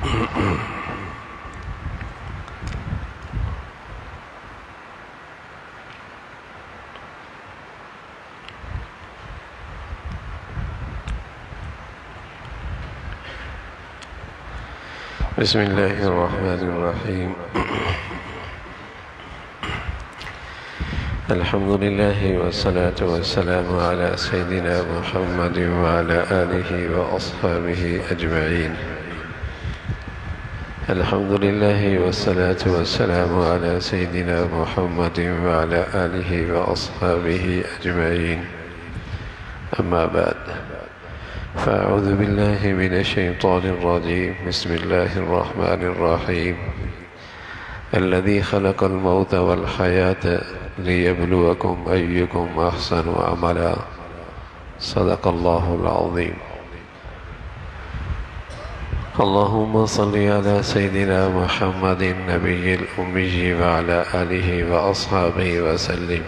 بسم الله الرحمن الرحيم. الحمد لله والصلاة والسلام على سيدنا محمد وعلى آله وأصحابه أجمعين. الحمد لله والصلاة والسلام على سيدنا محمد وعلى آله وأصحابه أجمعين. أما بعد، فأعوذ بالله من الشيطان الرجيم. بسم الله الرحمن الرحيم. الذي خلق الموت والحياة ليبلوكم أيكم أحسن عملا. صدق الله العظيم. اللهم صل على سيدنا محمد النبي الأمي وعلى آله وأصحابه وسلم.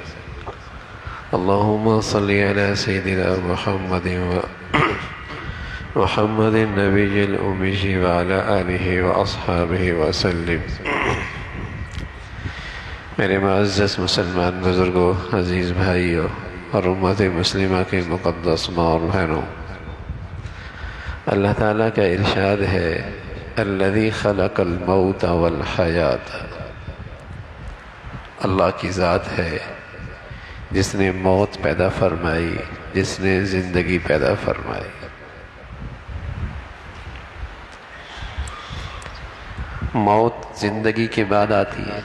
اللهم صل على سيدنا محمد النبي الأمي وعلى آله وأصحابه وسلم. میرے معزز مسلمان بزرگوں، عزیز بھائیوں اور امت مسلمہ کے مقدس ماں اور بہنوں، اللہ تعالیٰ کا ارشاد ہے الذی خلق الموت والحیات. اللہ کی ذات ہے جس نے موت پیدا فرمائی، جس نے زندگی پیدا فرمائی. موت زندگی کے بعد آتی ہے،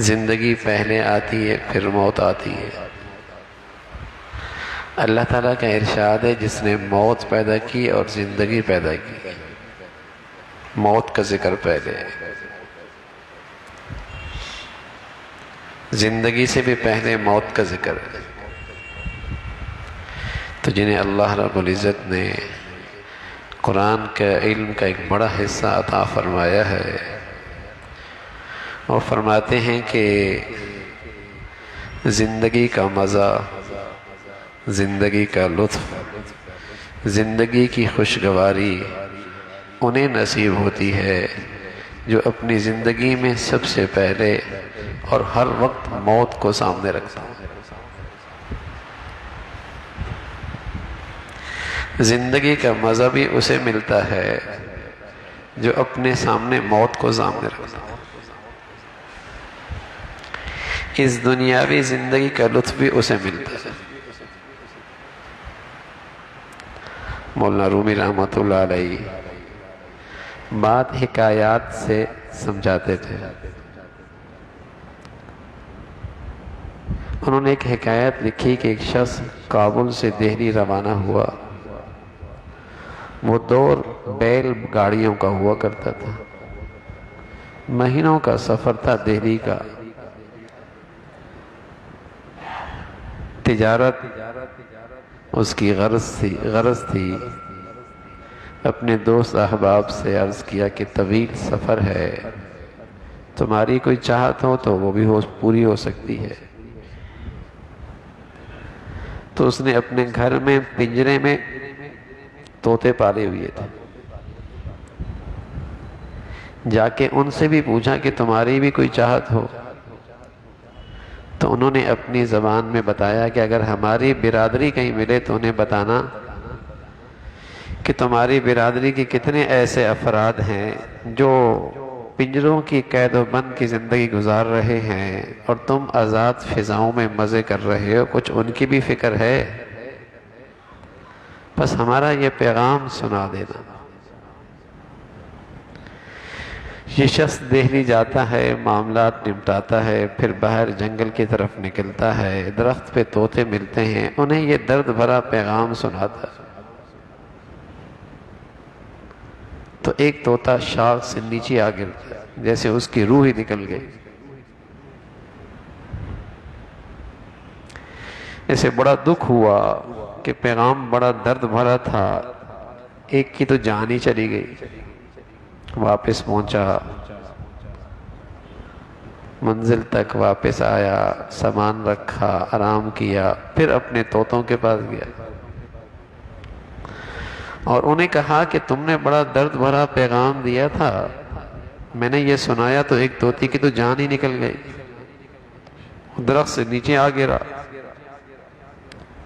زندگی پہلے آتی ہے، پھر موت آتی ہے. اللہ تعالیٰ کا ارشاد ہے جس نے موت پیدا کی اور زندگی پیدا کی. موت کا ذکر پہلے ہے، زندگی سے بھی پہلے موت کا ذکر ہے. تو جنہیں اللہ رب العزت نے قرآن کا علم کا ایک بڑا حصہ عطا فرمایا ہے، وہ فرماتے ہیں کہ زندگی کا مزہ، زندگی کا لطف، زندگی کی خوشگواری انہیں نصیب ہوتی ہے جو اپنی زندگی میں سب سے پہلے اور ہر وقت موت کو سامنے رکھتا ہے. زندگی کا مزہ بھی اسے ملتا ہے جو اپنے سامنے موت کو سامنے رکھتا ہے. اس دنیاوی زندگی کا لطف بھی اسے ملتا ہے. مولانا رومی رحمۃ اللہ علیہ بات حکایات سے سمجھاتے تھے. انہوں نے ایک حکایت لکھی کہ ایک شخص کابل سے دہلی روانہ ہوا. وہ دور بیل گاڑیوں کا ہوا کرتا تھا. مہینوں کا سفر تھا دہلی کا. تجارت اس کی غرض تھی. اپنے دوست احباب سے عرض کیا کہ طویل سفر ہے، تمہاری کوئی چاہت ہو تو وہ بھی پوری ہو سکتی ہے. تو اس نے اپنے گھر میں پنجرے میں طوطے پالے ہوئے تھے. جا کے ان سے بھی پوچھا کہ تمہاری بھی کوئی چاہت ہو. تو انہوں نے اپنی زبان میں بتایا کہ اگر ہماری برادری کہیں ملے تو انہیں بتانا کہ تمہاری برادری کے کتنے ایسے افراد ہیں جو پنجروں کی قید و بند کی زندگی گزار رہے ہیں اور تم آزاد فضاؤں میں مزے کر رہے ہو. کچھ ان کی بھی فکر ہے، بس ہمارا یہ پیغام سنا دینا. یہ شخص دہلی جاتا ہے، معاملات نمٹاتا ہے، پھر باہر جنگل کی طرف نکلتا ہے. درخت پہ طوطے ملتے ہیں، انہیں یہ درد بھرا پیغام سناتا ہے. تو ایک طوطا شاخ سے نیچے آ گرتا، جیسے اس کی روح ہی نکل گئی. اسے بڑا دکھ ہوا کہ پیغام بڑا درد بھرا تھا، ایک کی تو جان ہی چلی گئی. واپس پہنچا، منزل تک واپس آیا، سامان رکھا، آرام کیا، پھر اپنے طوطوں کے پاس گیا. اور انہیں کہا کہ تم نے بڑا درد بھرا پیغام دیا تھا، میں نے یہ سنایا تو ایک طوطی کی تو جان ہی نکل گئی، درخت سے نیچے آ گرا۔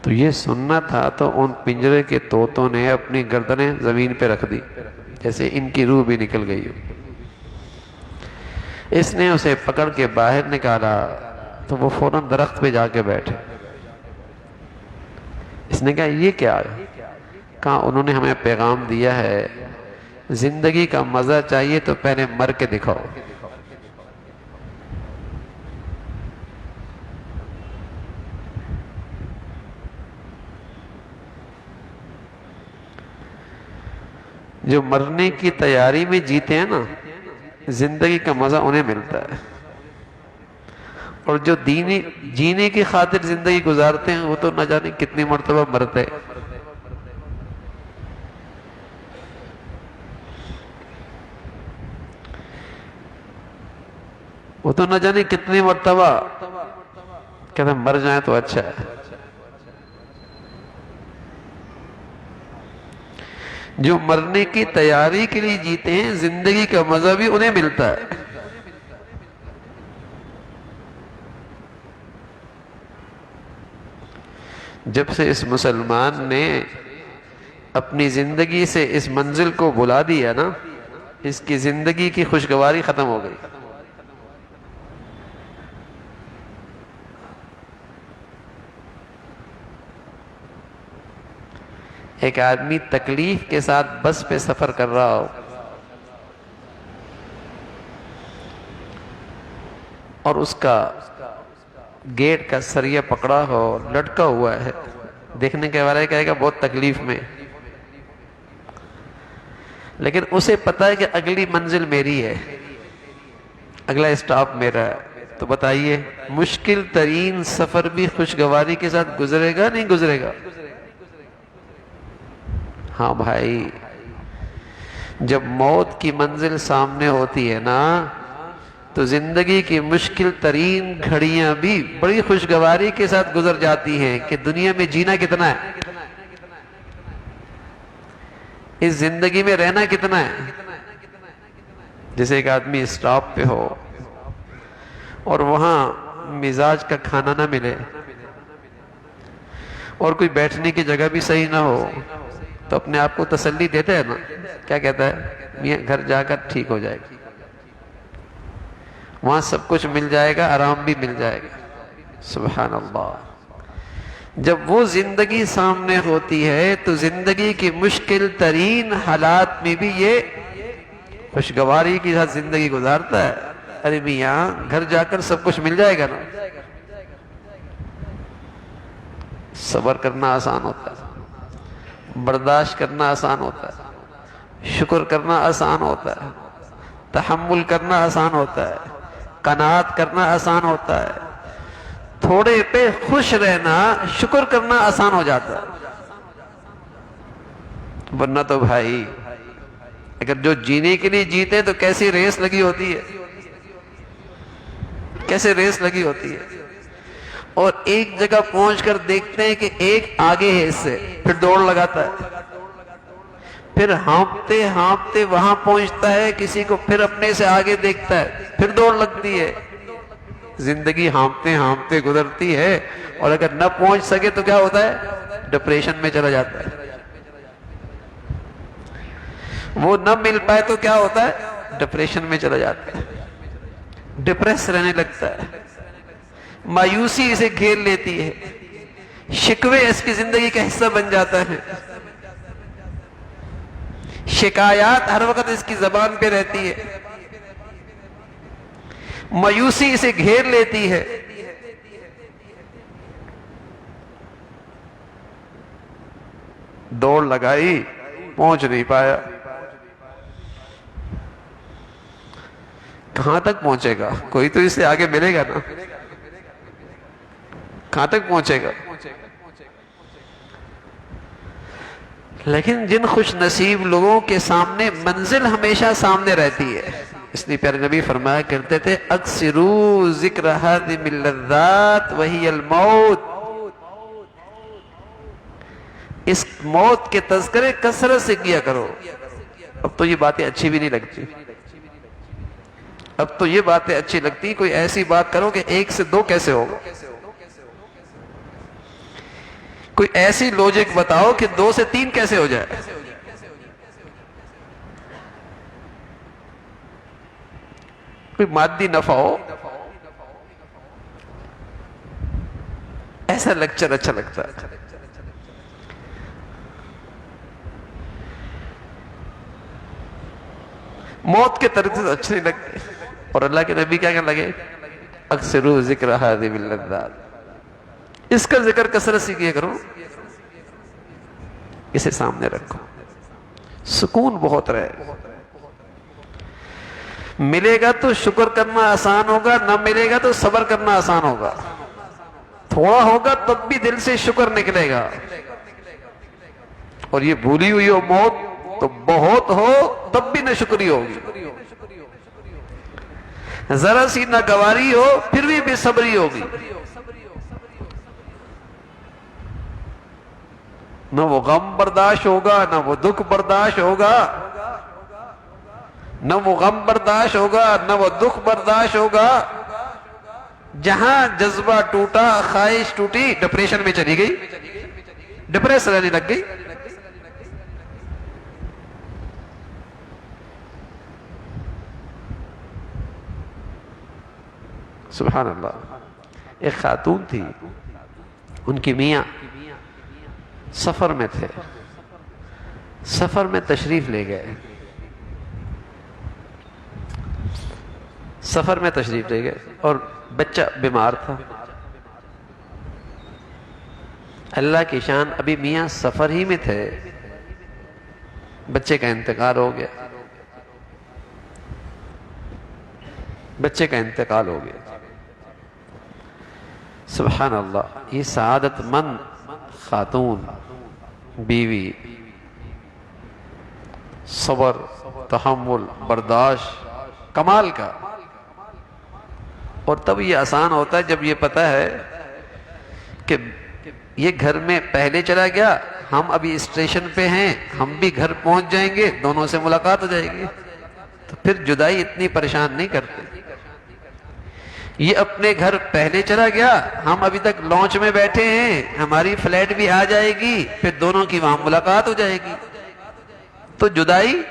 تو یہ سننا تھا تو ان پنجرے کے طوطوں نے اپنی گردنیں زمین پہ رکھ دی، جیسے ان کی روح بھی نکل گئی ہو۔ اس نے اسے پکڑ کے باہر نکالا تو وہ فوراً درخت پہ جا کے بیٹھے۔ اس نے کہا یہ کیا ہے؟ کہا انہوں نے ہمیں پیغام دیا ہے زندگی کا مزہ چاہیے تو پہلے مر کے دکھاؤ۔ جو مرنے کی تیاری میں جیتے ہیں نا، زندگی کا مزہ انہیں ملتا ہے، اور جو جینے کی خاطر زندگی گزارتے ہیں وہ تو نہ جانے کتنی مرتبہ مرتے۔ وہ تو نہ جانے کتنی مرتبہ کہتے ہیں مر جائیں تو اچھا ہے۔ جو مرنے کی تیاری کے لیے جیتے ہیں زندگی کا مزہ بھی انہیں ملتا ہے۔ جب سے اس مسلمان نے اپنی زندگی سے اس منزل کو بلا دیا نا، اس کی زندگی کی خوشگواری ختم ہو گئی۔ ایک آدمی تکلیف کے ساتھ بس پہ سفر کر رہا ہو اور اس کا گیٹ کا سریا پکڑا ہو، لٹکا ہوا ہے، دیکھنے کے والے کہے گا بہت تکلیف میں، لیکن اسے پتا ہے کہ اگلی منزل میری ہے، اگلا اسٹاپ میرا ہے۔ تو بتائیے مشکل ترین سفر بھی خوشگواری کے ساتھ گزرے گا نہیں گزرے گا؟ ہاں بھائی، جب موت کی منزل سامنے ہوتی ہے نا تو زندگی کی مشکل ترین گھڑیاں بھی بڑی خوشگواری کے ساتھ گزر جاتی ہیں کہ دنیا میں جینا کتنا ہے، اس زندگی میں رہنا کتنا ہے۔ جیسے ایک آدمی اسٹاپ پہ ہو اور وہاں مزاج کا کھانا نہ ملے اور کوئی بیٹھنے کی جگہ بھی صحیح نہ ہو تو اپنے آپ کو تسلی دیتا ہے نا، کیا کہتا ہے؟ میاں گھر جا کر ٹھیک ہو جائے گا، وہاں سب کچھ مل جائے گا، آرام بھی مل جائے گا۔ سبحان اللہ۔ جب وہ زندگی سامنے ہوتی ہے تو زندگی کی مشکل ترین حالات میں بھی یہ خوشگواری کے ساتھ زندگی گزارتا ہے۔ ارے میاں گھر جا کر سب کچھ مل جائے گا نا۔ صبر کرنا آسان ہوتا ہے، برداشت کرنا آسان ہوتا ہے، شکر کرنا آسان ہوتا ہے، تحمل کرنا آسان ہوتا ہے، قناعت کرنا آسان ہوتا ہے، تھوڑے پہ خوش رہنا، شکر کرنا آسان ہو جاتا ہے۔ ورنہ تو بھائی اگر جو جینے کے لیے جیتے ہیں تو کیسی ریس لگی ہوتی ہے، کیسے ریس لگی ہوتی ہے، اور ایک جگہ پہنچ کر دیکھتے ہیں کہ ایک آگے ہے اس سے، پھر دوڑ لگاتا ہے، پھر ہانپتے ہانپتے وہاں پہنچتا ہے، کسی کو پھر اپنے سے آگے دیکھتا ہے، پھر دوڑ لگتی ہے۔ زندگی ہانپتے ہانپتے گزرتی ہے، اور اگر نہ پہنچ سکے تو کیا ہوتا ہے؟ ڈپریشن میں چلا جاتا ہے۔ وہ نہ مل پائے تو کیا ہوتا ہے؟ ڈپریشن میں چلا جاتا ہے، ڈپریس رہنے لگتا ہے، مایوسی اسے گھیر لیتی ہے، شکوے اس کی زندگی کا حصہ بن جاتا ہے، شکایات ہر وقت اس کی زبان پہ رہتی ہے، مایوسی اسے گھیر لیتی ہے۔ دوڑ لگائی، پہنچ نہیں پایا، کہاں تک پہنچے گا؟ کوئی تو اس سے آگے ملے گا نا، کہاں تک پہنچے گا؟ لیکن جن خوش نصیب لوگوں کے سامنے منزل ہمیشہ سامنے رہتی ہے، اس لیے پیارے نبی فرمایا کرتے تھے اکثروا ذکر ہادم اللذات وہی الموت، اس موت کے تذکرے کثرت سے کیا کرو. اب تو یہ باتیں اچھی بھی نہیں لگتی. اب تو یہ باتیں اچھی لگتی کوئی ایسی بات کرو کہ 1 سے 2 کیسے ہوگا. کوئی ایسی لوجک بتاؤ کہ 2 سے 3 کیسے ہو جائے. کوئی مادی نفع ہو. ایسا لیکچر اچھا لگتا ہے. موت کے طریقے سے اچھے نہیں لگتے. اور اللہ کے نبی کیا کہنے لگے؟ اکثروا ذکر هذه اللذات. اس کا ذکر کثرت سے کیا کرو. اسے سامنے رکھو. سکون بہت رہے. ملے گا تو شکر کرنا آسان ہوگا، نہ ملے گا تو صبر کرنا آسان ہوگا. تھوڑا ہوگا تب بھی دل سے شکر نکلے گا. اور یہ بھولی ہوئی ہو موت تو بہت ہو تب بھی نہ شکری ہوگی. ذرا سی نہ گواری ہو پھر بھی بے صبری ہوگی. نہ وہ غم برداشت ہوگا نہ وہ دکھ برداشت ہوگا. نہ وہ غم برداشت ہوگا نہ وہ دکھ برداشت ہوگا. جہاں جذبہ ٹوٹا، خواہش ٹوٹی، ڈپریشن میں چلی گئی، ڈپریس رہنے لگ گئی. سبحان اللہ. ایک خاتون تھی، ان کی میاں سفر میں تھے. سفر میں تشریف لے گئے. سفر میں تشریف لے گئے اور بچہ بیمار تھا. اللہ کی شان، ابھی میاں سفر ہی میں تھے، بچے کا انتقال ہو گیا. بچے کا انتقال ہو گیا. سبحان اللہ. یہ سعادت مند خاتون، بیوی، صبر، تحمل، برداشت کمال کا. اور تب یہ آسان ہوتا ہے جب یہ پتہ ہے کہ یہ گھر میں پہلے چلا گیا، ہم ابھی اسٹیشن پہ ہیں، ہم بھی گھر پہنچ جائیں گے، دونوں سے ملاقات ہو جائے گی. تو پھر جدائی اتنی پریشان نہیں کرتے. یہ اپنے گھر پہلے چلا گیا، ہم ابھی تک لانچ میں بیٹھے ہیں، ہماری فلائٹ بھی آ جائے گی، پھر دونوں کی وہاں ملاقات ہو جائے گی. تو جدائی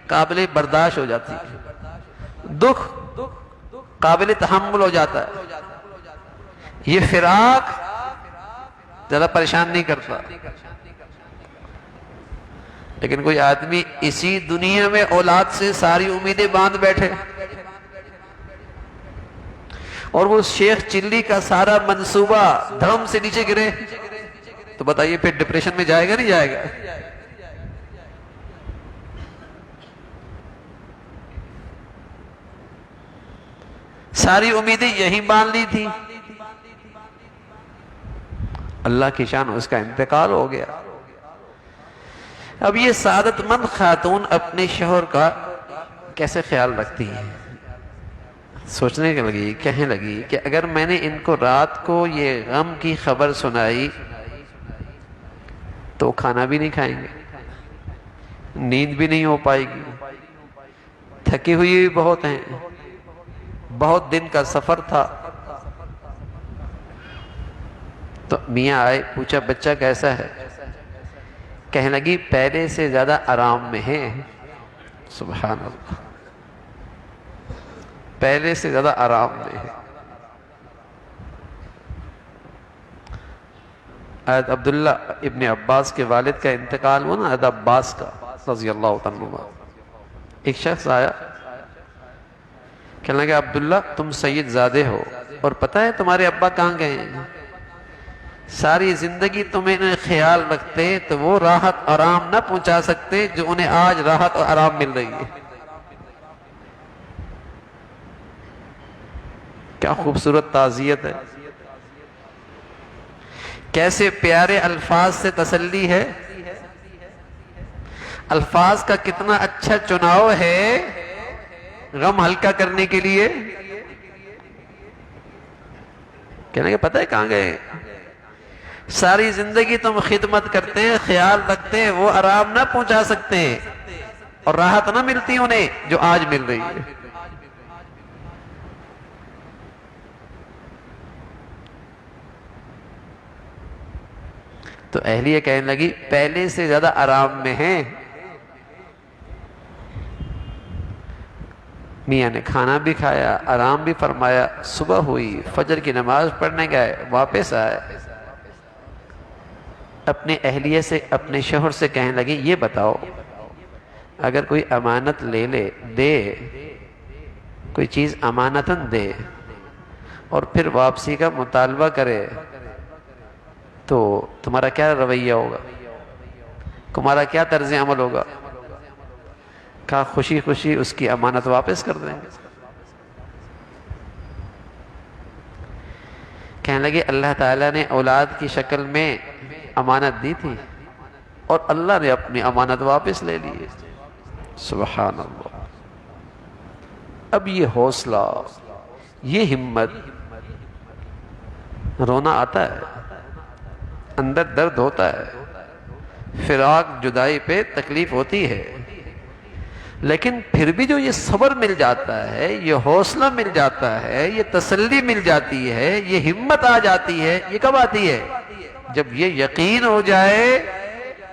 قابل برداشت ہو جاتی ہے. دکھ قابل تحمل ہو جاتا ہے. یہ فراق زیادہ پریشان نہیں کرتا. لیکن کوئی آدمی اسی دنیا میں اولاد سے ساری امیدیں باندھ بیٹھے اور وہ شیخ چلی کا سارا منصوبہ دھڑم سے نیچے گرے تو بتائیے پھر ڈپریشن میں جائے گا نہیں جائے گا؟ ساری امیدیں یہی باندھ لی تھی. اللہ کی شان، اس کا انتقال ہو گیا. اب یہ سعادت مند خاتون اپنے شوہر کا کیسے خیال رکھتی ہے؟ سوچنے کے لگی، کہنے لگی کہ اگر میں نے ان کو رات کو یہ غم کی خبر سنائی تو کھانا بھی نہیں کھائیں گے، نیند بھی نہیں ہو پائے گی، تھکی ہوئی بھی بہت ہیں، بہت دن کا سفر تھا. تو میاں آئے، پوچھا بچہ کیسا ہے؟ کہنے لگی پہلے سے زیادہ آرام میں ہے. سبحان اللہ. پہلے سے زیادہ آرام میں ہے. حضرت عبداللہ ابن عباس کے والد کا انتقال ہوا نا، حضرت عباس کا رضی اللہ تعالیٰ عنہ. ایک شخص آیا، کہنے لگا عبداللہ تم سید زادے ہو اور پتہ ہے تمہارے ابا کہاں گئے ہیں؟ ساری زندگی تمہیں خیال رکھتے تو وہ راحت آرام نہ پہنچا سکتے جو انہیں آج راحت اور آرام مل رہی ہے. کیا خوبصورت تعزیت ہے، کیسے پیارے الفاظ سے تسلی ہے. الفاظ کا کتنا اچھا چناؤ ہے غم ہلکا کرنے کے لیے. کہنے کہ پتہ ہے کہاں گئے؟ ساری زندگی تم خدمت کرتے، خیال رکھتے، وہ آرام نہ پہنچا سکتے اور راحت نہ ملتی انہیں جو آج مل رہی ہے۔ تو اہلیہ کہنے لگی پہلے سے زیادہ آرام میں ہیں۔ میاں نے کھانا بھی کھایا، آرام بھی فرمایا، صبح ہوئی، فجر کی نماز پڑھنے گئے، واپس آئے، اپنے اہلیہ سے، اپنے شوہر سے کہنے لگی یہ بتاؤ اگر کوئی امانت لے لے، دے، کوئی چیز امانتاً دے اور پھر واپسی کا مطالبہ کرے تو تمہارا کیا رویہ ہوگا، تمہارا کیا طرز عمل ہوگا؟ کہا خوشی خوشی اس کی امانت واپس کر دیں گے۔ کہنے لگے اللہ تعالیٰ نے اولاد کی شکل میں امانت دی تھی اور اللہ نے اپنی امانت واپس لے لی۔ سبحان اللہ۔ اب یہ حوصلہ، یہ ہمت، رونا آتا ہے، اندر درد ہوتا ہے، فراق جدائی پہ تکلیف ہوتی ہے، لیکن پھر بھی جو یہ صبر مل جاتا ہے، یہ حوصلہ مل جاتا ہے، یہ تسلی مل جاتی ہے، یہ ہمت آ جاتی ہے، یہ کب آتی ہے؟ جب یہ یقین ہو جائے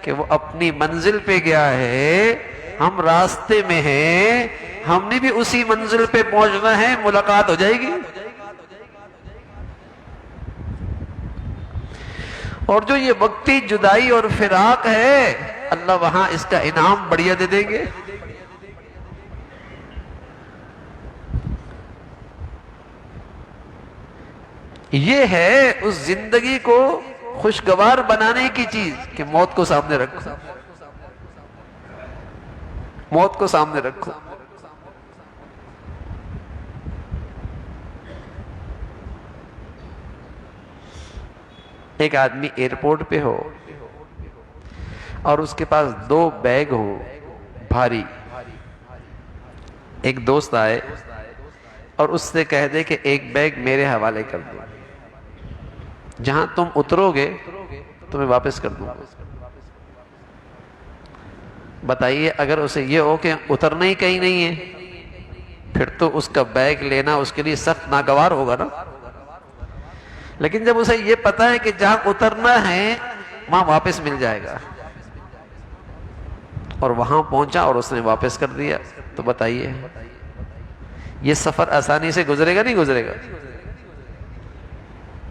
کہ وہ اپنی منزل پہ گیا ہے، ہم راستے میں ہیں، ہم نے بھی اسی منزل پہ پہنچنا ہے، ملاقات ہو جائے گی۔ اور جو یہ وقتی جدائی اور فراق ہے، اللہ وہاں اس کا انعام بڑھیا دے دیں گے۔ یہ ہے اس زندگی کو خوشگوار بنانے کی چیز کہ موت کو سامنے رکھو، موت کو سامنے رکھو۔ ایک آدمی ایئرپورٹ پہ ہو اور اس کے پاس 2 بیگ ہوں بھاری، ایک دوست آئے اور اس سے کہہ دے کہ ایک بیگ میرے حوالے کر دو، جہاں تم اترو گے تمہیں واپس کر دوں گا۔ بتائیے اگر اسے یہ ہو کہ اترنا ہی کہیں نہیں ہے، پھر تو اس کا بیگ لینا اس کے لیے سخت ناگوار ہوگا نا۔ لیکن جب اسے یہ پتا ہے کہ جہاں اترنا ہے وہاں واپس مل جائے گا، اور وہاں پہنچا اور اس نے واپس کر دیا، تو بتائیے یہ سفر آسانی سے گزرے گا نہیں گزرے گا؟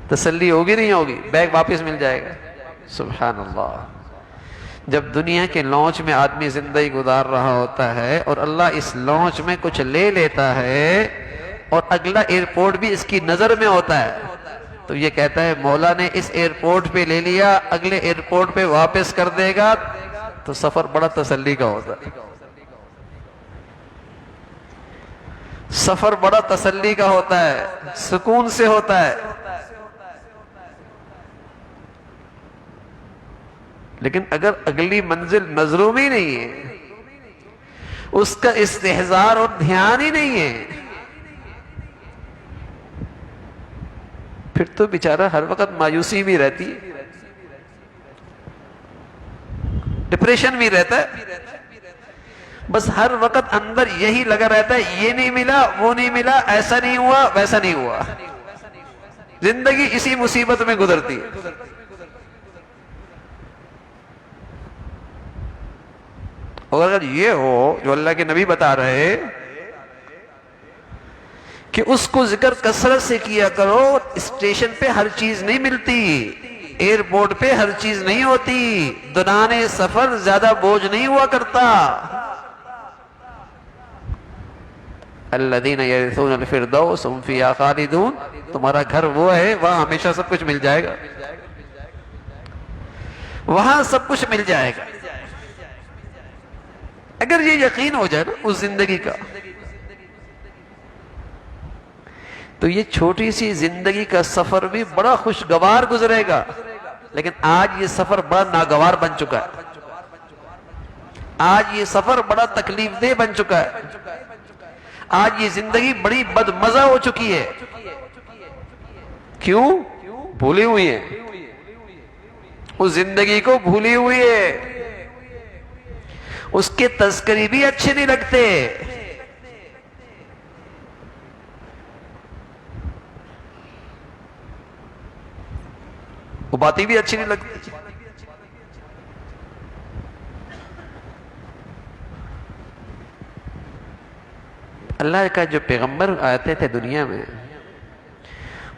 تسلی ہوگی نہیں ہوگی؟ بیگ واپس مل جائے گا۔ سبحان اللہ۔ جب دنیا کے لانچ میں آدمی زندگی گزار رہا ہوتا ہے اور اللہ اس لانچ میں کچھ لے لیتا ہے اور اگلا ایئرپورٹ بھی اس کی نظر میں ہوتا ہے، تو یہ کہتا ہے مولا نے اس ایئرپورٹ پہ لے لیا، اگلے ایئرپورٹ پہ واپس کر دے گا، تو سفر بڑا تسلی کا ہوتا ہے، سفر بڑا تسلی کا ہوتا ہے، سکون سے ہوتا ہے۔ لیکن اگر اگلی منزل نظروں میں نہیں ہے، اس کا استحضار اور دھیان ہی نہیں ہے، پھر تو بیچارہ ہر وقت مایوسی بھی رہتی ہے، ڈپریشن بھی رہتا ہے، بس ہر وقت اندر یہی لگا رہتا ہے یہ نہیں ملا، وہ نہیں ملا، ایسا نہیں ہوا، ویسا نہیں ہوا، زندگی اسی مصیبت میں گزرتی ہے۔ اور اگر یہ ہو جو اللہ کے نبی بتا رہے کہ اس کو ذکر کثرت سے کیا کرو، اسٹیشن پہ ہر چیز نہیں ملتی، ایئرپورٹ پہ ہر چیز نہیں ہوتی، دوران سفر زیادہ بوجھ نہیں ہوا کرتا۔ الذین یرثون الفردوس هم فیہا خالدون، تمہارا گھر وہ ہے وہاں ہمیشہ سب کچھ مل جائے گا، وہاں سب کچھ مل جائے گا۔ اگر یہ یقین ہو جائے نا اس زندگی کا، تو یہ چھوٹی سی زندگی کا سفر بھی بڑا خوشگوار گزرے گا۔ لیکن آج یہ سفر بڑا ناگوار بن چکا ہے، آج یہ سفر بڑا تکلیف دہ بن چکا ہے، آج یہ زندگی بڑی بدمزہ ہو چکی ہے۔ کیوں؟ بھولی ہوئی ہے، اس زندگی کو بھولی ہوئی ہے، اس کے تذکرے بھی اچھے نہیں لگتے، وہ باتیں بھی اچھی نہیں لگتی۔ اللہ کا جو پیغمبر آتے تھے دنیا میں،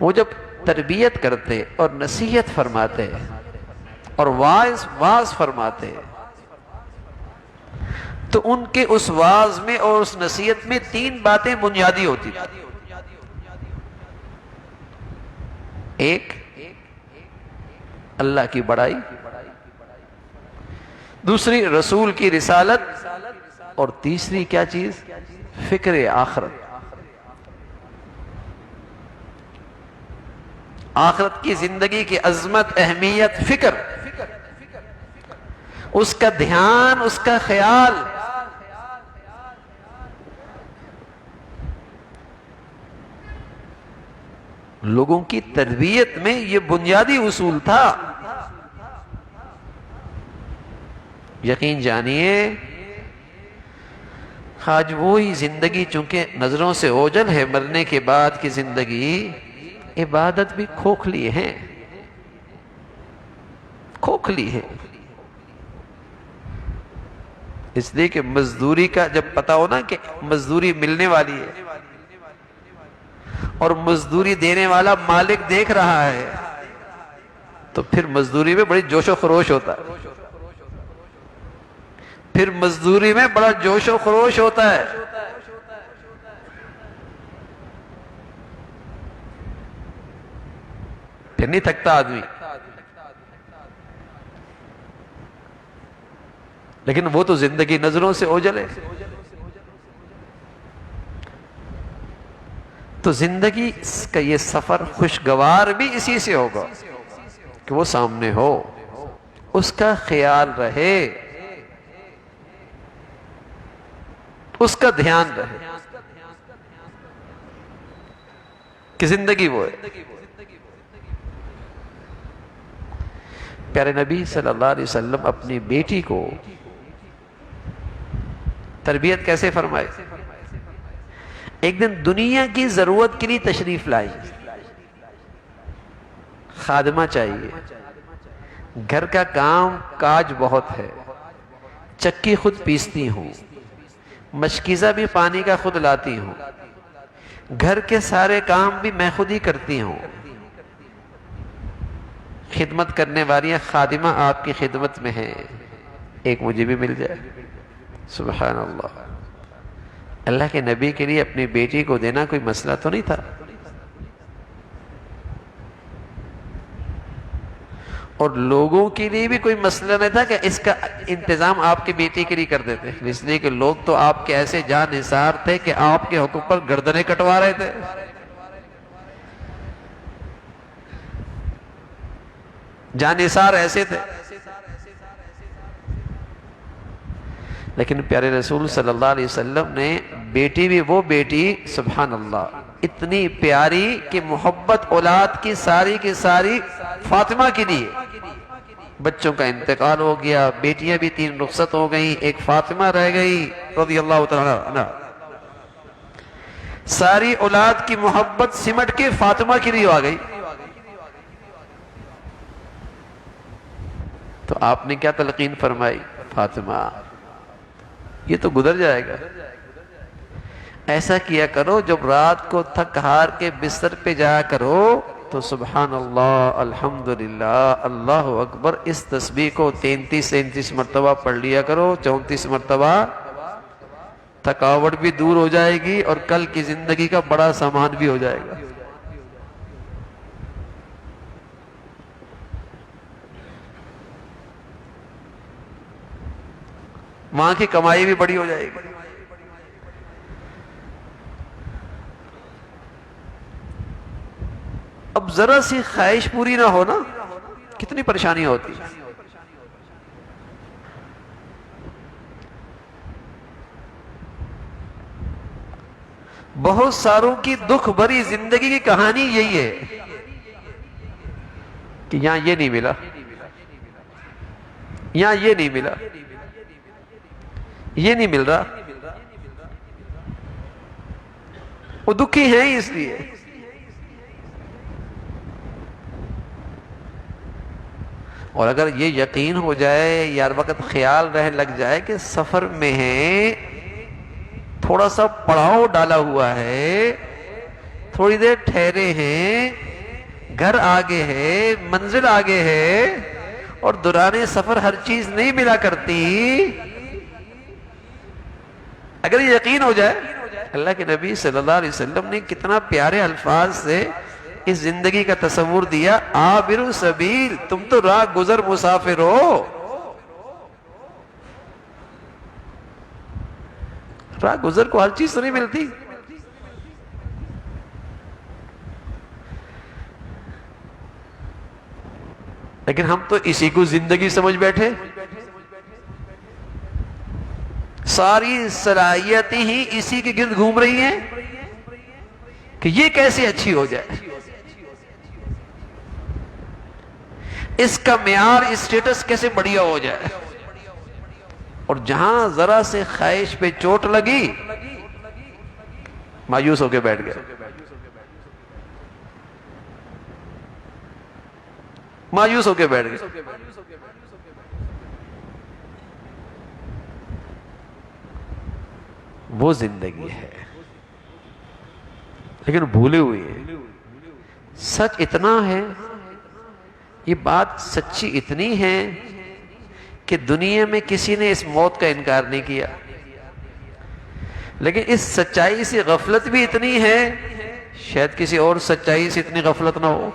وہ جب تربیت کرتے اور نصیحت فرماتے اور واعظ فرماتے تو ان کے اس واعظ میں اور اس نصیحت میں 3 باتیں بنیادی ہوتی تھی۔ ایک، اللہ کی بڑائی، دوسری رسول کی رسالت، اور تیسری کیا چیز؟ فکر آخرت، آخرت کی زندگی کی عظمت، اہمیت، فکر، اس کا دھیان، اس کا خیال۔ لوگوں کی تربیت میں یہ بنیادی اصول تھا۔ یقین جانیے آج وہی زندگی چونکہ نظروں سے اوجھل ہے، مرنے کے بعد کی زندگی، عبادت بھی کھوکھلی ہے، کھوکھلی ہے۔ اس لیے کہ مزدوری کا جب پتا ہو نا کہ مزدوری ملنے والی ہے اور مزدوری دینے والا مالک دیکھ رہا ہے، تو پھر مزدوری میں بڑی جوش و خروش ہوتا ہے، پھر مزدوری میں بڑا جوش و خروش ہوتا ہے۔ پھر نہیں تھکتا آدمی۔ لیکن وہ تو زندگی نظروں سے اوجھل ہے۔ تو زندگی کا یہ سفر خوشگوار بھی اسی سے ہوگا کہ وہ سامنے ہو، اس کا خیال رہے، اس کا دھیان رہے کہ زندگی وہ ہے۔ پیارے نبی صلی اللہ علیہ وسلم اپنی بیٹی کو تربیت کیسے فرمائے؟ ایک دن دنیا کی ضرورت کے لیے تشریف لائی، خادمہ چاہیے، گھر کا کام کاج بہت ہے، چکی خود پیستی ہوں، مشکیزہ بھی پانی کا خود لاتی ہوں، گھر کے سارے کام بھی میں خود ہی کرتی ہوں، خدمت کرنے والی خادمہ آپ کی خدمت میں ہیں، ایک مجھے بھی مل جائے۔ سبحان اللہ، اللہ کے نبی کے لیے اپنی بیٹی کو دینا کوئی مسئلہ تو نہیں تھا، اور لوگوں کے لیے بھی کوئی مسئلہ نہیں تھا کہ اس کا انتظام آپ کی بیٹی کے لیے کر دیتے، اس لیے کہ لوگ تو آپ کے ایسے جان نثار تھے کہ آپ کے حکم پر گردنیں کٹوا رہے تھے۔ جان نثار ایسے تھے، لیکن پیارے رسول صلی اللہ علیہ وسلم نے بیٹی بھی وہ بیٹی، سبحان اللہ، اتنی پیاری کہ محبت اولاد کی ساری فاطمہ کے لیے۔ بچوں کا انتقال ہو گیا، بیٹیاں بھی 3 رخصت ہو گئیں، ایک فاطمہ رہ گئی رضی اللہ تعالیٰ عنہ، ساری اولاد کی محبت سمٹ کے فاطمہ کے لیے آ گئی۔ تو آپ نے کیا تلقین فرمائی؟ فاطمہ یہ تو گزر جائے گا، ایسا کیا کرو جب رات کو تھک ہار کے بستر پہ جایا کرو تو سبحان اللہ، الحمدللہ، اللہ اکبر، اس تسبیح کو 33 مرتبہ پڑھ لیا کرو، 34 مرتبہ، تھکاوٹ بھی دور ہو جائے گی اور کل کی زندگی کا بڑا سامان بھی ہو جائے گا۔ وہاں کی کمائی بھی بڑی ہو جائے گی۔ اب ذرا سی خواہش پوری نہ ہو نا، کتنی پریشانی ہوتی۔ بہت ساروں کی دکھ بھری زندگی کی کہانی یہی ہے کہ یہاں یہ نہیں ملا، یہاں یہ نہیں ملا، یہ نہیں مل رہا، وہ دکھی ہیں ہی اس لیے۔ اور اگر یہ یقین ہو جائے یا ہر وقت خیال رہ لگ جائے کہ سفر میں ہیں، تھوڑا سا پڑاؤ ڈالا ہوا ہے، تھوڑی دیر ٹھہرے ہیں، گھر آگے ہے، منزل آگے ہے، اور دوران سفر ہر چیز نہیں ملا کرتی، اگر یہ یقین ہو جائے۔ اللہ کے نبی صلی اللہ علیہ وسلم نے کتنا پیارے الفاظ سے اس زندگی کا تصور دیا، عابر السبیل، تم تو راہ گزر مسافر ہو، راہ گزر کو ہر چیز تو نہیں ملتی۔ لیکن ہم تو اسی کو زندگی سمجھ بیٹھے، ساری صلاحیتیں ہی اسی کے گرد گھوم رہی ہیں کہ یہ کیسے اچھی ہو جائے، اس کا معیار اسٹیٹس کیسے بڑھیا ہو جائے، اور جہاں ذرا سے خواہش پہ چوٹ لگی مایوس ہو کے بیٹھ گئے، مایوس ہو کے بیٹھ گئے۔ وہ زندگی ہے، لیکن بھولے ہوئے ہیں۔ سچ اتنا ہے، یہ بات سچی اتنی ہے کہ دنیا میں کسی نے اس موت کا انکار نہیں کیا، لیکن اس سچائی سے غفلت بھی اتنی ہے، شاید کسی اور سچائی سے اتنی غفلت نہ ہو۔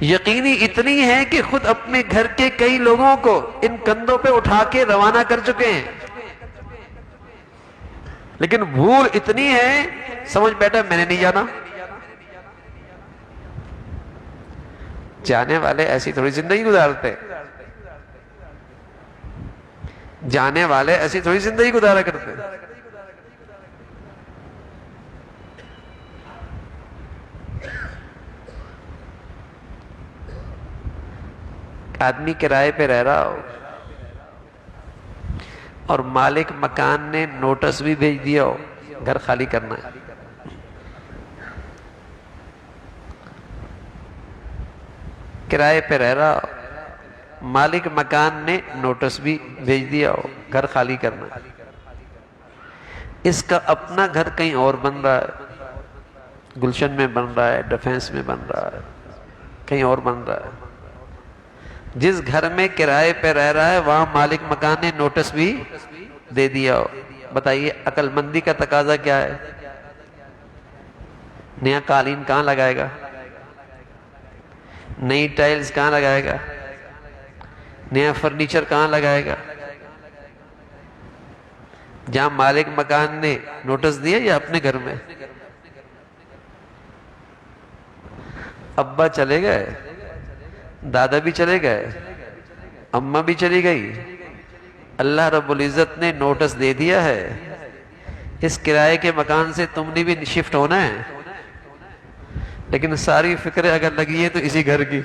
یقینی اتنی ہے کہ خود اپنے گھر کے کئی لوگوں کو ان کندھوں پہ اٹھا کے روانہ کر چکے ہیں، لیکن بھول اتنی ہے، سمجھ بیٹھا میں نے نہیں جانا۔ جانے والے ایسی تھوڑی زندگی گزارتے، جانے والے ایسی تھوڑی زندگی گزارا کرتے۔ آدمی کرائے پہ رہ رہا ہو اور مالک مکان نے نوٹس بھی بھیج دیا ہو گھر خالی کرنا ہے، کرائے پہ رہ رہا ہو، مالک مکان نے نوٹس بھی بھیج دیا ہو گھر خالی کرنا ہے، اس کا اپنا گھر کہیں اور بن رہا ہے، گلشن میں بن رہا ہے، ڈیفینس میں بن رہا ہے، کہیں اور بن رہا ہے، جس گھر میں کرائے پہ رہ رہا ہے وہاں مالک مکان نے نوٹس بھی دے دیا ہو۔ بتائیے عقل مندی کا تقاضا کیا ہے؟ نیا قالین کہاں لگائے گا؟ نئی ٹائلز کہاں لگائے گا؟ نیا فرنیچر کہاں لگائے گا؟ جہاں مالک مکان نے نوٹس دیا یا اپنے گھر میں؟ ابا چلے گئے، دادا بھی چلے گئے، اماں بھی چلی گئی، اللہ رب العزت نے نوٹس دے دیا ہے اس کرائے کے مکان سے تم نے بھی شفٹ ہونا ہے، لیکن ساری فکر اگر لگی ہے تو اسی گھر کی،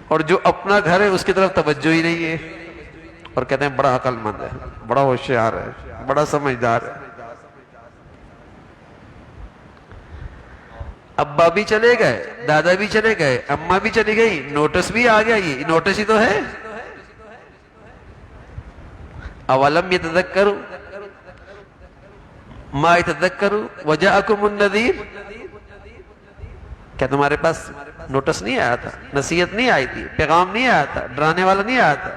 اور جو اپنا گھر ہے اس کی طرف توجہ ہی نہیں ہے، اور کہتے ہیں بڑا عقل مند ہے، بڑا ہوشیار ہے، بڑا سمجھدار ہے۔ ابا بھی چلے گئے، دادا بھی چلے گئے، اماں بھی چلی گئی، نوٹس بھی آ گیا، یہ نوٹس ہی تو ہے۔ اولم یتذکروا ما یتذکروا وجاءکم النذیر، کیا تمہارے پاس نوٹس نہیں آیا تھا، نصیحت نہیں آئی تھی، پیغام نہیں آیا تھا، ڈرانے والا نہیں آیا تھا؟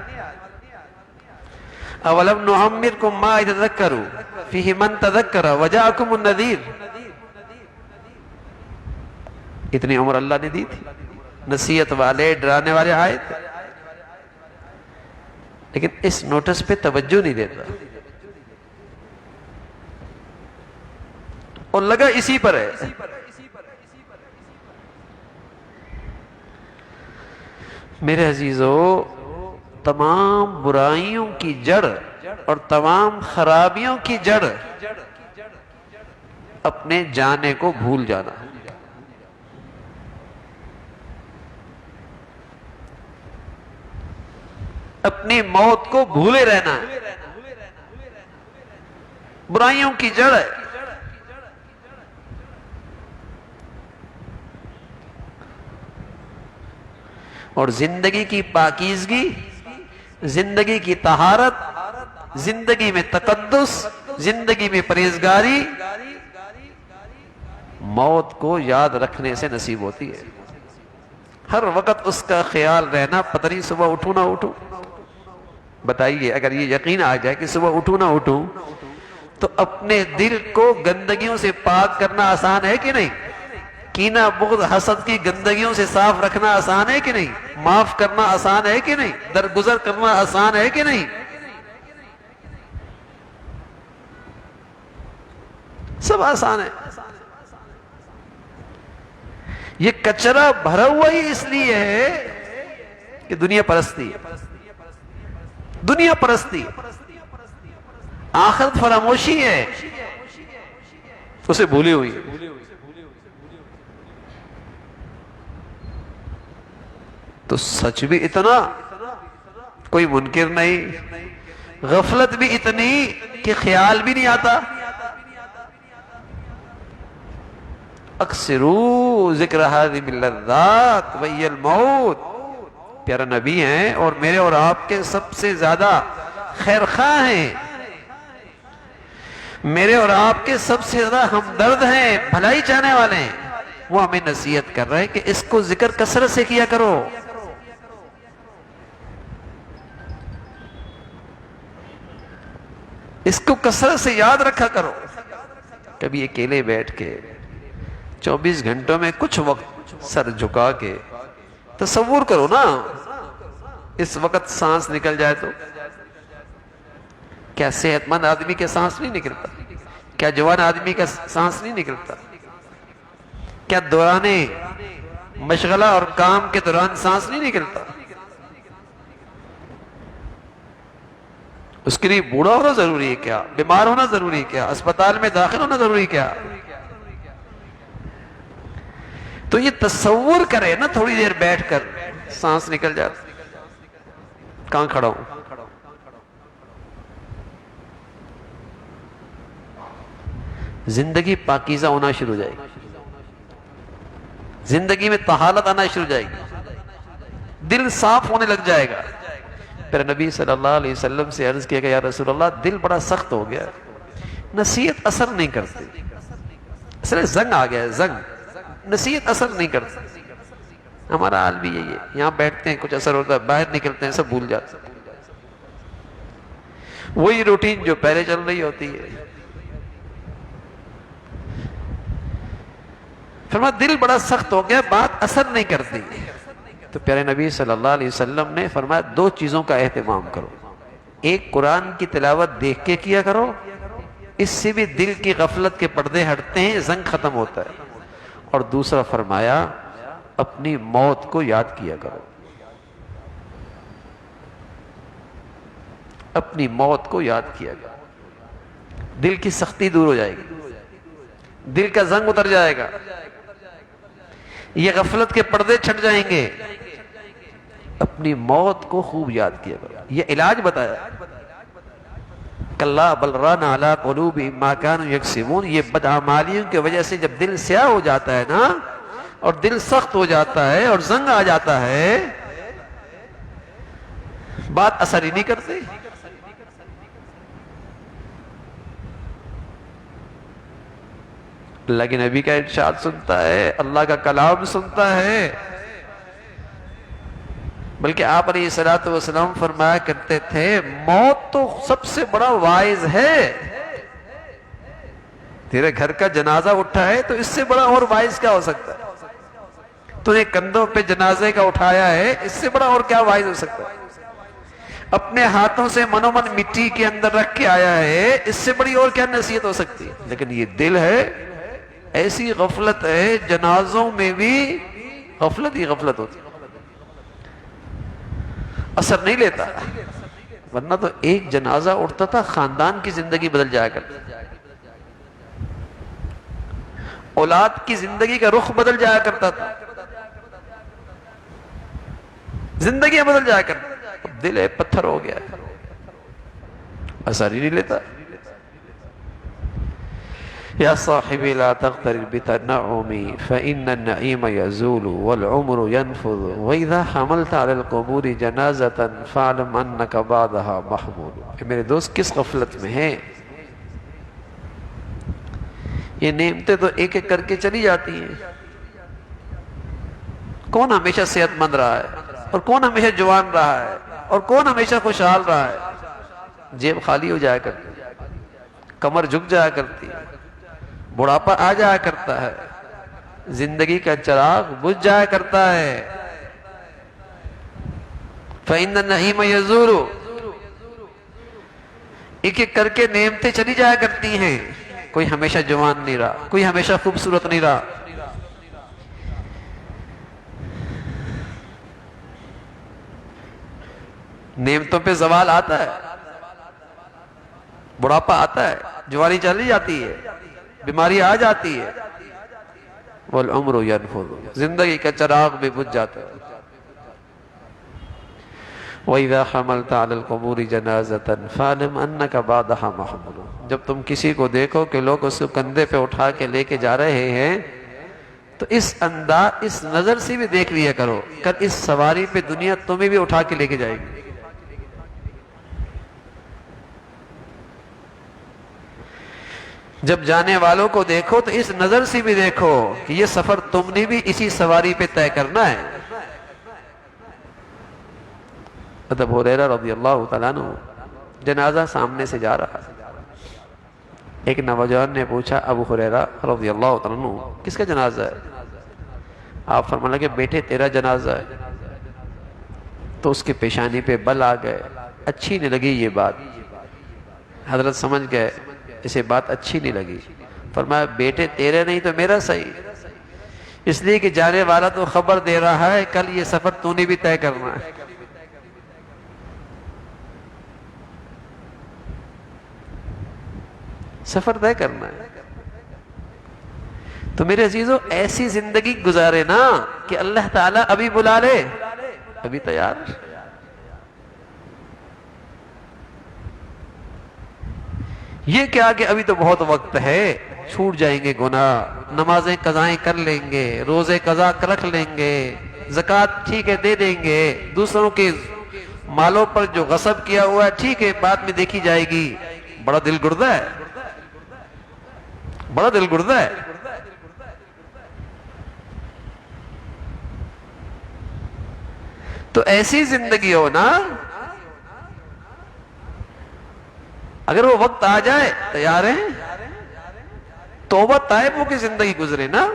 اولم نعمرکم ما یتذکروا فیہ من تذکر وجاءکم النذیر، اتنی عمر اللہ نے دی تھی، نصیحت والے ڈرانے والے آئے تھے، لیکن اس نوٹس پہ توجہ نہیں دیتا، اور لگا اسی پر ہے۔ میرے عزیزو، تمام برائیوں کی جڑ اور تمام خرابیوں کی جڑ اپنے جانے کو بھول جانا ہے۔ اپنی موت کو بھولے رہنا ہے، برائیوں کی جڑ ہے۔ اور زندگی کی پاکیزگی، زندگی کی طہارت، زندگی میں تقدس، زندگی میں پرہیزگاری موت کو یاد رکھنے سے نصیب ہوتی ہے۔ ہر وقت اس کا خیال رہنا، پتہ نہیں صبح اٹھوں نہ اٹھوں۔ بتائیے اگر یہ یقین آ جائے کہ صبح اٹھوں نہ اٹھوں تو اپنے دل کو گندگیوں سے پاک کرنا آسان ہے کہ نہیں؟ کینہ بغض حسد کی گندگیوں سے صاف رکھنا آسان ہے کہ نہیں؟ معاف کرنا آسان ہے کہ نہیں؟ درگزر کرنا آسان ہے کہ نہیں؟ سب آسان ہے۔ یہ کچرا بھرا ہوا ہی اس لیے ہے کہ دنیا پرستی ہے، دنیا پرستی، آخرت فراموشی ہے، اسے بھولی ہوئی ہے۔ تو سچ بھی اتنا، کوئی منکر نہیں، غفلت بھی اتنی کہ خیال بھی نہیں آتا۔ اکثروا ذکر ہذہ اللذات وہی الموت، پیارا نبی ہیں اور میرے اور آپ کے سب سے زیادہ خیر خواہ ہیں، میرے اور آپ کے سب سے زیادہ ہمدرد ہیں، بھلائی چاہنے والے ہیں۔ وہ ہمیں نصیحت کر رہے ہیں کہ اس کو ذکر کثرت سے کیا کرو، اس کو کثرت سے یاد رکھا کرو۔ کبھی اکیلے بیٹھ کے 24 گھنٹوں میں کچھ وقت سر جھکا کے تصور کرو نا، اس وقت سانس نکل جائے تو کیا صحت مند آدمی کا سانس نہیں نکلتا؟ کیا جوان آدمی کا سانس نہیں نکلتا؟ کیا دوران مشغلہ اور کام کے دوران سانس نہیں نکلتا؟ اس کے لیے بوڑھا ہونا ضروری ہے کیا؟ بیمار ہونا ضروری ہے کیا؟ اسپتال میں داخل ہونا ضروری کیا؟ تو یہ تصور کرے نا، تھوڑی دیر بیٹھ کر سانس نکل جاتی، کہاں کھڑا ہوں؟ زندگی پاکیزہ ہونا شروع ہو جائے گی، زندگی میں طہارت آنا شروع ہو جائے گی، دل صاف ہونے لگ جائے گا۔ پھر نبی صلی اللہ علیہ وسلم سے عرض کیا کہ یا رسول اللہ دل بڑا سخت ہو گیا، نصیحت اثر نہیں کرتی، اصل زنگ آ گیا ہے، زنگ، نصیحت اثر نہیں کرتی۔ ہمارا حال بھی یہی ہے، یہاں بیٹھتے ہیں کچھ اثر ہوتا ہے، باہر نکلتے ہیں سب بھول جاتے ہیں، وہی روٹین جو پہلے چل رہی ہوتی ہے۔ فرمایا دل بڑا سخت ہو گیا، بات اثر نہیں کرتی۔ تو پیارے نبی صلی اللہ علیہ وسلم نے فرمایا 2 چیزوں کا اہتمام کرو، ایک قرآن کی تلاوت دیکھ کے کیا کرو، اس سے بھی دل کی غفلت کے پردے ہٹتے ہیں، زنگ ختم ہوتا ہے، اور دوسرا فرمایا اپنی موت کو یاد کیا کرو، اپنی موت کو یاد کیا کرو، دل کی سختی دور ہو جائے گی، دل کا زنگ اتر جائے گا، یہ غفلت کے پردے چھٹ جائیں گے۔ اپنی موت کو خوب یاد کیا کرو، یہ علاج بتایا۔ کلا بل ران علی قلوبہم ما کانوا یکسبون، یہ بدعمالیوں کی وجہ سے جب دل سیاہ ہو جاتا ہے نا، اور دل سخت ہو جاتا ہے اور زنگ آ جاتا ہے، بات اثر ہی نہیں کرتی۔ اللہ کے نبی کا ارشاد سنتا ہے، اللہ کا کلام سنتا ہے، بلکہ آپ علیہ الصلوۃ والسلام فرمایا کرتے تھے موت تو سب سے بڑا واعظ ہے، تیرے گھر کا جنازہ اٹھا ہے تو اس سے بڑا اور واعظ کیا ہو سکتا ہے؟ تو نے کندھوں پہ جنازے کا اٹھایا ہے، اس سے بڑا اور کیا واعظ ہو سکتا ہے؟ اپنے ہاتھوں سے منومن مٹی کے اندر رکھ کے آیا ہے، اس سے بڑی اور کیا نصیحت ہو سکتی ہے؟ لیکن یہ دل ہے، ایسی غفلت ہے، جنازوں میں بھی غفلت ہی غفلت ہوتی، اثر نہیں لیتا، ورنہ تو ایک جنازہ اٹھتا تھا خاندان کی زندگی بدل جایا کرتی، اولاد کی زندگی کا رخ بدل جایا کرتا تھا، زندگیاں بدل جایا کرتی۔ دل ہے پتھر ہو گیا ہے، اثر ہی نہیں لیتا۔ یا صاحبی لا تغترر بتنعمی فإن النعیم یزول والعمر ينفذ وإذا حملت على القبور جنازة فاعلم أنك بعدها محمول۔ کہ میرے دوست کس غفلت میں ہے، یہ نعمتیں تو ایک ایک کر کے چلی جاتی ہیں۔ کون ہمیشہ صحت مند رہا ہے، اور کون ہمیشہ جوان رہا ہے، اور کون ہمیشہ خوشحال رہا ہے؟ جیب خالی ہو جایا کرتی ہے، کمر جھک جایا کرتی ہے، بڑھاپا آ جایا کرتا ہے، زندگی کا چراغ بجھ جایا کرتا ہے۔ فَإِنَّ النَّعِيمَ يَزُولُ، ایک ایک کر کے نعمتیں چلی جایا کرتی ہیں، کوئی ہمیشہ جوان نہیں رہا، کوئی ہمیشہ خوبصورت نہیں رہا۔ نعمتوں پہ زوال آتا ہے، بڑھاپا آتا ہے، جوانی چلی جاتی ہے، بیماری آ جاتی ہے، والعمر ينفذ، زندگی کا چراغ بھی بجھ جاتا ہے۔ وَإِذَا حَمَلْتَ عَلَى الْقُبُورِ جَنَازَةً فَاعْلَمْ أَنَّكَ بَعْدَهَا مَحْمُولٌ، جب تم کسی کو دیکھو کہ لوگ اس کو کندھے پہ اٹھا کے لے کے جا رہے ہیں تو اس نظر سے بھی دیکھ لیا کرو، کل اس سواری پہ دنیا تمہیں بھی اٹھا کے لے کے جائے گی۔ جب جانے والوں کو دیکھو تو اس نظر سے بھی دیکھو کہ یہ سفر تم نے بھی اسی سواری پہ طے کرنا ہے۔ ابو ہریرہ رضی اللہ تعالیٰ عنہ جنازہ سامنے سے جا رہا، ایک نوجوان نے پوچھا ابو ہریرہ رضی اللہ تعالیٰ عنہ کس کا جنازہ ہے؟ آپ فرمانے لگے بیٹے تیرا جنازہ ہے۔ تو اس کے پیشانی پہ بل آ گئے، اچھی نہیں لگی یہ بات، حضرت سمجھ گئے اسے بات اچھی نہیں لگی، فرمایا بیٹے تیرے نہیں تو میرا صحیح، اس لیے کہ جانے والا تو خبر دے رہا ہے کل یہ سفر تو نے بھی طے کرنا ہے۔ سفر طے کرنا ہے تو میرے عزیزو ایسی زندگی گزارے نا کہ اللہ تعالیٰ ابھی بلا لے، ابھی تیار۔ یہ کیا کہ ابھی تو بہت وقت ہے، چھوٹ جائیں گے گناہ، نمازیں قضائیں کر لیں گے، روزے قضا رکھ لیں گے، زکوٰۃ ٹھیک ہے دے دیں گے، دوسروں کے مالوں پر جو غصب کیا ہوا ہے ٹھیک ہے بعد میں دیکھی جائے گی۔ بڑا دل گردہ ہے، بڑا دل گردہ ہے۔ تو ایسی زندگی ہو نا، اگر وہ وقت آ جائے تیار ہیں، توبہ طائب ہو کے زندگی گزرے نا،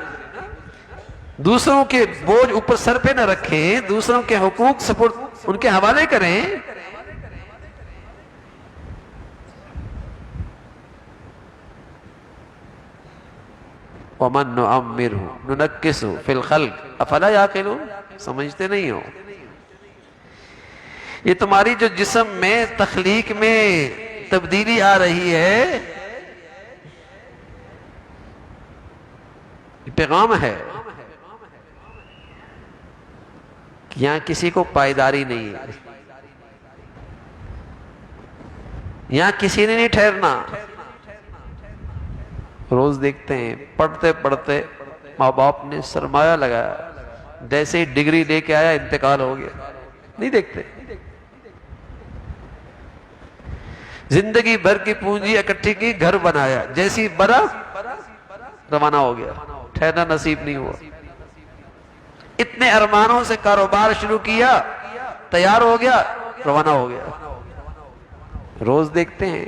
دوسروں کے بوجھ اوپر سر پہ نہ رکھیں، دوسروں کے حقوق سپورٹ ان کے حوالے کریں۔ وَمَن نُعَمِّرْهُ نُنَكِّسُهُ فِي الْخَلْقِ أَفَلَا يَعْقِلُونَ، سمجھتے نہیں ہو؟ یہ تمہاری جو جسم میں تخلیق میں تبدیلی آ رہی ہے، پیغام ہے کہ یہاں کسی کو پائیداری نہیں ہے، یہاں کسی نے نہیں ٹھہرنا۔ روز دیکھتے ہیں پڑھتے پڑھتے ماں باپ نے سرمایہ لگایا، جیسے ہی ڈگری لے کے آیا انتقال ہو گیا، نہیں دیکھتے۔ زندگی بھر کی پونجی اکٹھی کی، گھر بنایا، جیسی برا روانہ ہو گیا، ٹھہرنا نصیب نہیں ہوا۔ اتنے ارمانوں سے کاروبار شروع کیا، تیار ہو گیا، روانہ ہو گیا۔ روز دیکھتے ہیں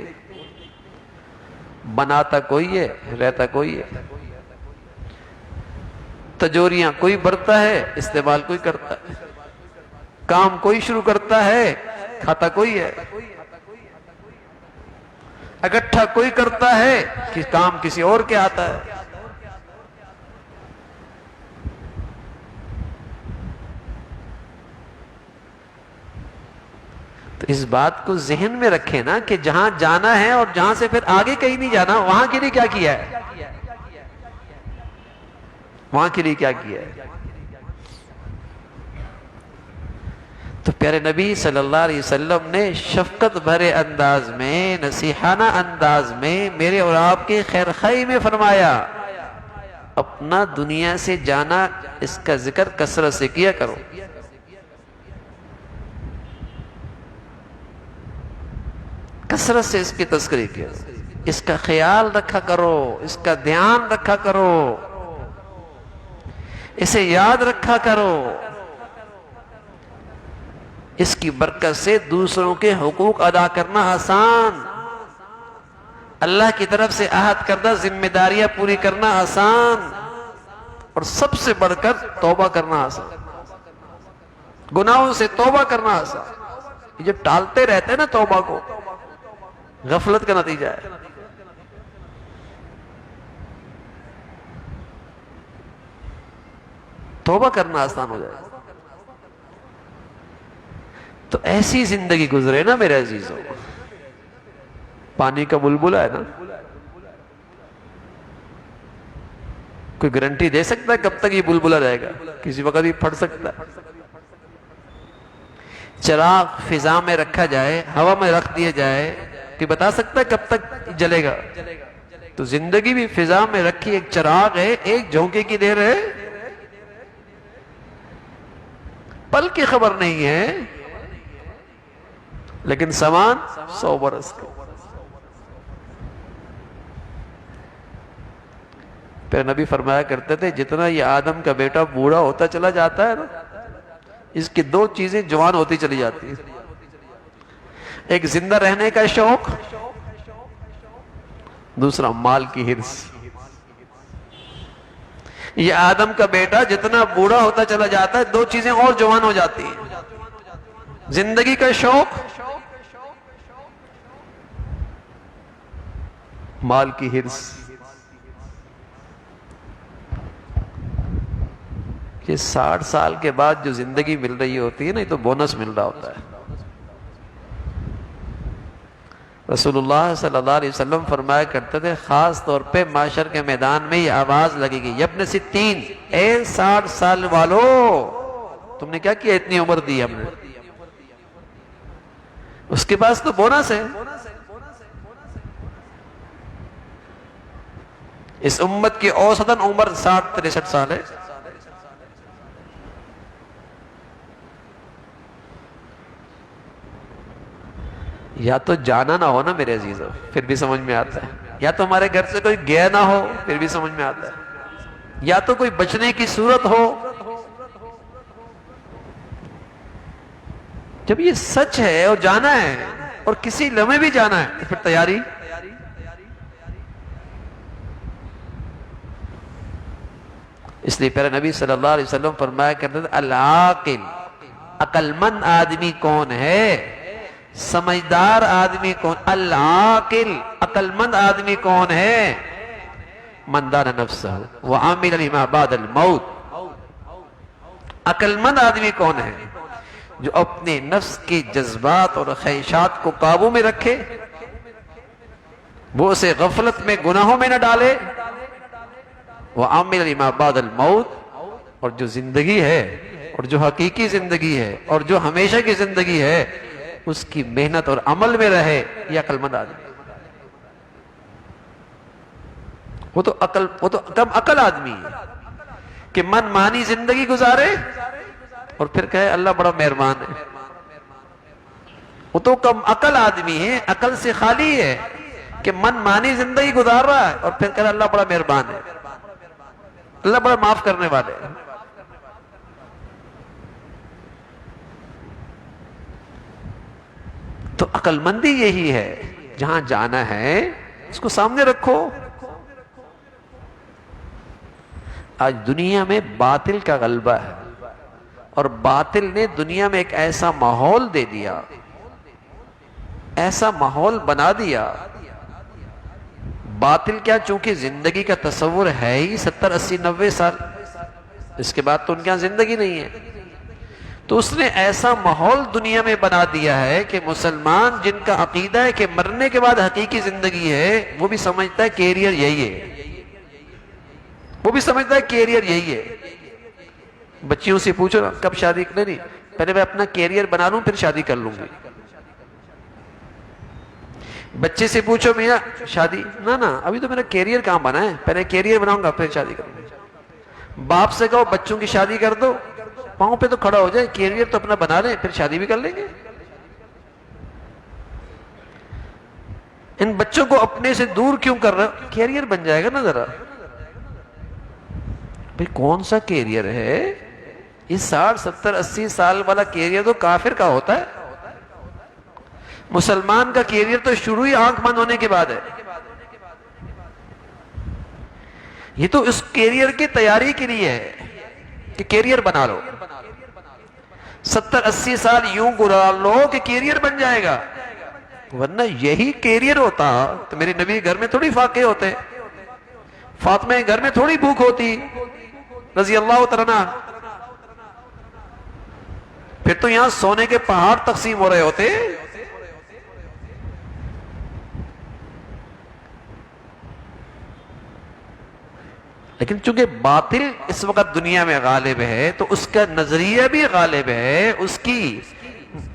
بناتا کوئی ہے، رہتا کوئی ہے، تجوریاں کوئی برتا ہے، استعمال کوئی کرتا ہے، کام کوئی شروع کرتا ہے، کھاتا کوئی ہے، اکٹھا کوئی کرتا ہے کہ کام کسی اور کے آتا ہے۔ تو اس بات کو ذہن میں رکھیں نا کہ جہاں جانا ہے اور جہاں سے پھر آگے کہیں نہیں جانا، وہاں کے لیے کیا کیا ہے، وہاں کے لیے کیا کیا ہے۔ تو پیارے نبی صلی اللہ علیہ وسلم نے شفقت بھرے انداز میں، نصیحانہ انداز میں میرے اور آپ کے خیر خواہی میں فرمایا، اپنا دنیا سے جانا اس کا ذکر کثرت سے کیا کرو، کثرت سے اس کی تذکری کیا، اس کا خیال رکھا کرو، اس کا دھیان رکھا کرو، اسے یاد رکھا کرو، اس کی برکت سے دوسروں کے حقوق ادا کرنا آسان، اللہ کی طرف سے عہد کردہ ذمہ داریاں پوری کرنا آسان، اور سب سے بڑھ کر توبہ کرنا آسان، گناہوں سے توبہ کرنا آسان۔ یہ جب ٹالتے رہتے ہیں نا توبہ کو، غفلت کا نتیجہ ہے۔ توبہ کرنا آسان ہو جائے تو ایسی زندگی گزرے نا میرے عزیزوں، پانی کا بلبلا ہے نا، کوئی گارنٹی دے سکتا ہے کب تک یہ بلبلا رہے گا؟ کسی وقت بھی پھٹ سکتا ہے۔ چراغ فضا میں رکھا جائے، ہوا میں رکھ دیا جائے، کہ بتا سکتا ہے کب تک جلے گا؟ تو زندگی بھی فضا میں رکھی ایک چراغ ہے، ایک جھونکے کی دیر ہے، پل کی خبر نہیں ہے، لیکن سامان 100 برس کا۔ پھر نبی فرمایا کرتے تھے جتنا یہ آدم کا بیٹا بوڑھا ہوتا چلا جاتا ہے نا، اس کی 2 چیزیں جوان ہوتی چلی جاتی ہیں، ایک زندہ رہنے کا شوق، دوسرا مال کی حرص۔ یہ آدم کا بیٹا جتنا بوڑھا ہوتا چلا جاتا ہے 2 چیزیں اور جوان ہو جاتی ہیں، زندگی کا شوق، مال کی حرص۔ یہ 60 سال کے بعد جو زندگی مل رہی ہوتی ہے نا، یہ تو بونس مل رہا ہوتا ہے۔ رسول اللہ صلی اللہ علیہ وسلم فرمایا کرتے تھے خاص طور پہ معاشر کے میدان میں یہ آواز لگے گی، یا ابن 60، اے 60 سال والو، تم نے کیا کیا؟ اتنی عمر دی ہم نے، اس کے پاس تو بونس ہے۔ اس امت کی اوسطاً عمر 60-63 سال ہے۔ یا تو جانا نہ ہو نا میرے عزیزوں، پھر بھی سمجھ میں آتا ہے، یا تو ہمارے گھر سے کوئی گیا نہ ہو، پھر بھی سمجھ میں آتا ہے، یا تو کوئی بچنے کی صورت ہو۔ جب یہ سچ ہے اور جانا ہے اور کسی لمحے بھی جانا ہے تو پھر تیاری۔ اس لیے پیارے نبی صلی اللہ علیہ وسلم فرمایا کرتے تھے العاقل، عقل مند آدمی کون ہے؟ سمجھدار آدمی کون؟ العاقل، عقل مند آدمی کون ہے؟ من دان نفسہ وعمل لما بعد الموت۔ عقل مند آدمی کون ہے؟ جو اپنے نفس کے جذبات اور خواہشات کو قابو میں رکھے، وہ اسے غفلت میں، گناہوں میں نہ ڈالے، وعمل لما بعد الموت، اور جو زندگی ہے اور جو حقیقی زندگی ہے اور جو ہمیشہ کی زندگی ہے اس کی محنت اور عمل میں رہے، یہ عقل مند آدمی۔ وہ تو کم عقل آدمی ہے کہ من مانی زندگی گزارے اور پھر کہے اللہ بڑا مہربان ہے۔ وہ تو کم عقل آدمی ہے، عقل سے خالی ہے، کہ من مانی زندگی گزار رہا ہے اور پھر کہے اللہ بڑا مہربان ہے، اللہ بڑا معاف کرنے والے ہے۔ تو عقل مندی یہی ہے، جہاں جانا ہے اس کو سامنے رکھو۔ آج دنیا میں باطل کا غلبہ ہے، اور باطل نے دنیا میں ایک ایسا ماحول دے دیا، ایسا ماحول بنا دیا۔ باطل کیا، چونکہ زندگی کا تصور ہے ہی 70 80 90 سال، اس کے بعد تو ان کے یہاں زندگی نہیں ہے، تو اس نے ایسا ماحول دنیا میں بنا دیا ہے کہ مسلمان جن کا عقیدہ ہے کہ مرنے کے بعد حقیقی زندگی ہے، وہ بھی سمجھتا ہے کیریئر یہی ہے، وہ بھی سمجھتا ہے کیریئر یہی ہے۔ بچیوں سے پوچھو نا کب شادی کرنی، پہلے میں اپنا کیریئر بنا لوں پھر شادی کر لوں گی. بچے سے پوچھو میاں شادی نہ ابھی تو میرا کیریئر کہاں بنا ہے, پہلے کیریئر بناؤں گا پھر شادی کروں گا. باپ سے کہو بچوں کی شادی کر دو, پاؤں پہ تو کھڑا ہو جائے, کیریئر تو اپنا بنا لیں پھر شادی بھی کر لیں گے. ان بچوں کو اپنے سے دور کیوں کر رہا؟ کیریئر بن جائے گا نا ذرا. بھئی کون سا کیریئر ہے؟ اس 60 70 80 سال والا کیریئر تو کافر کا ہوتا ہے. مسلمان کا کیریئر تو شروع ہی آنکھ بند ہونے کے بعد ہے. یہ تو اس کیریئر کی تیاری کے لیے ہے کہ کیریئر بنا لو. 70 80 سال یوں گزار لو کہ کیریئر بن جائے گا, ورنہ یہی کیریئر ہوتا تو میرے نبی گھر میں تھوڑی فاقے ہوتے, فاطمہ گھر میں تھوڑی بھوک ہوتی رضی اللہ تعالیٰ عنہ. پھر تو یہاں سونے کے پہاڑ تقسیم ہو رہے ہوتے. لیکن چونکہ باطل اس وقت دنیا میں غالب ہے تو اس کا نظریہ بھی غالب ہے,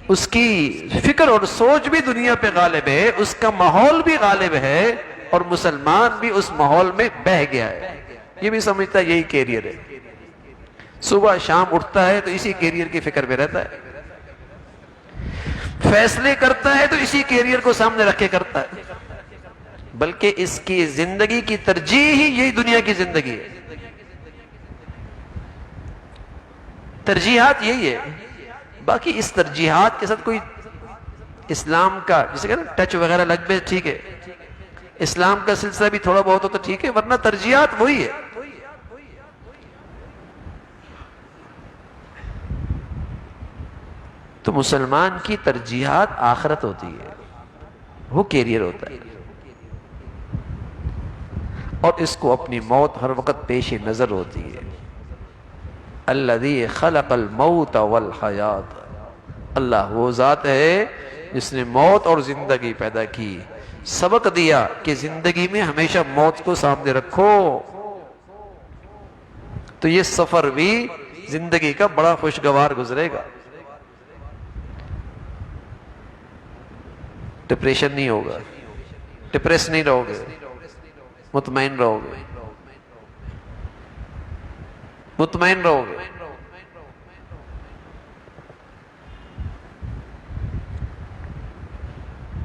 اس کی فکر اور سوچ بھی دنیا پہ غالب ہے, اس کا ماحول بھی غالب ہے, اور مسلمان بھی اس ماحول میں بہہ گیا ہے. یہ بھی سمجھتا ہے یہی کیریئر ہے, صبح شام اٹھتا ہے تو اسی کیریئر کی فکر میں رہتا ہے, فیصلے کرتا ہے تو اسی کیریئر کو سامنے رکھ کے کرتا ہے. بلکہ اس کی زندگی کی ترجیح ہی یہی دنیا کی زندگی ہے, ترجیحات یہی ہے. باقی اس ترجیحات کے ساتھ کوئی اسلام کا جسے کہتے ہیں ٹچ وغیرہ لگ پہ ٹھیک ہے, اسلام کا سلسلہ بھی تھوڑا بہت ہو تو ٹھیک ہے, ورنہ ترجیحات وہی ہے. تو مسلمان کی ترجیحات آخرت ہوتی ہے, وہ کیریئر ہوتا ہے, اور اس کو اپنی موت ہر وقت پیش نظر ہوتی ہے. الذی خلق الموت والحیات, اللہ وہ ذات ہے جس نے موت اور زندگی پیدا کی, سبق دیا کہ زندگی میں ہمیشہ موت کو سامنے رکھو. تو یہ سفر بھی زندگی کا بڑا خوشگوار گزرے گا, ڈپریشن نہیں ہوگا, ڈپریس نہیں رہو گے, مطمئن رہو گے, مطمئن رہو گے.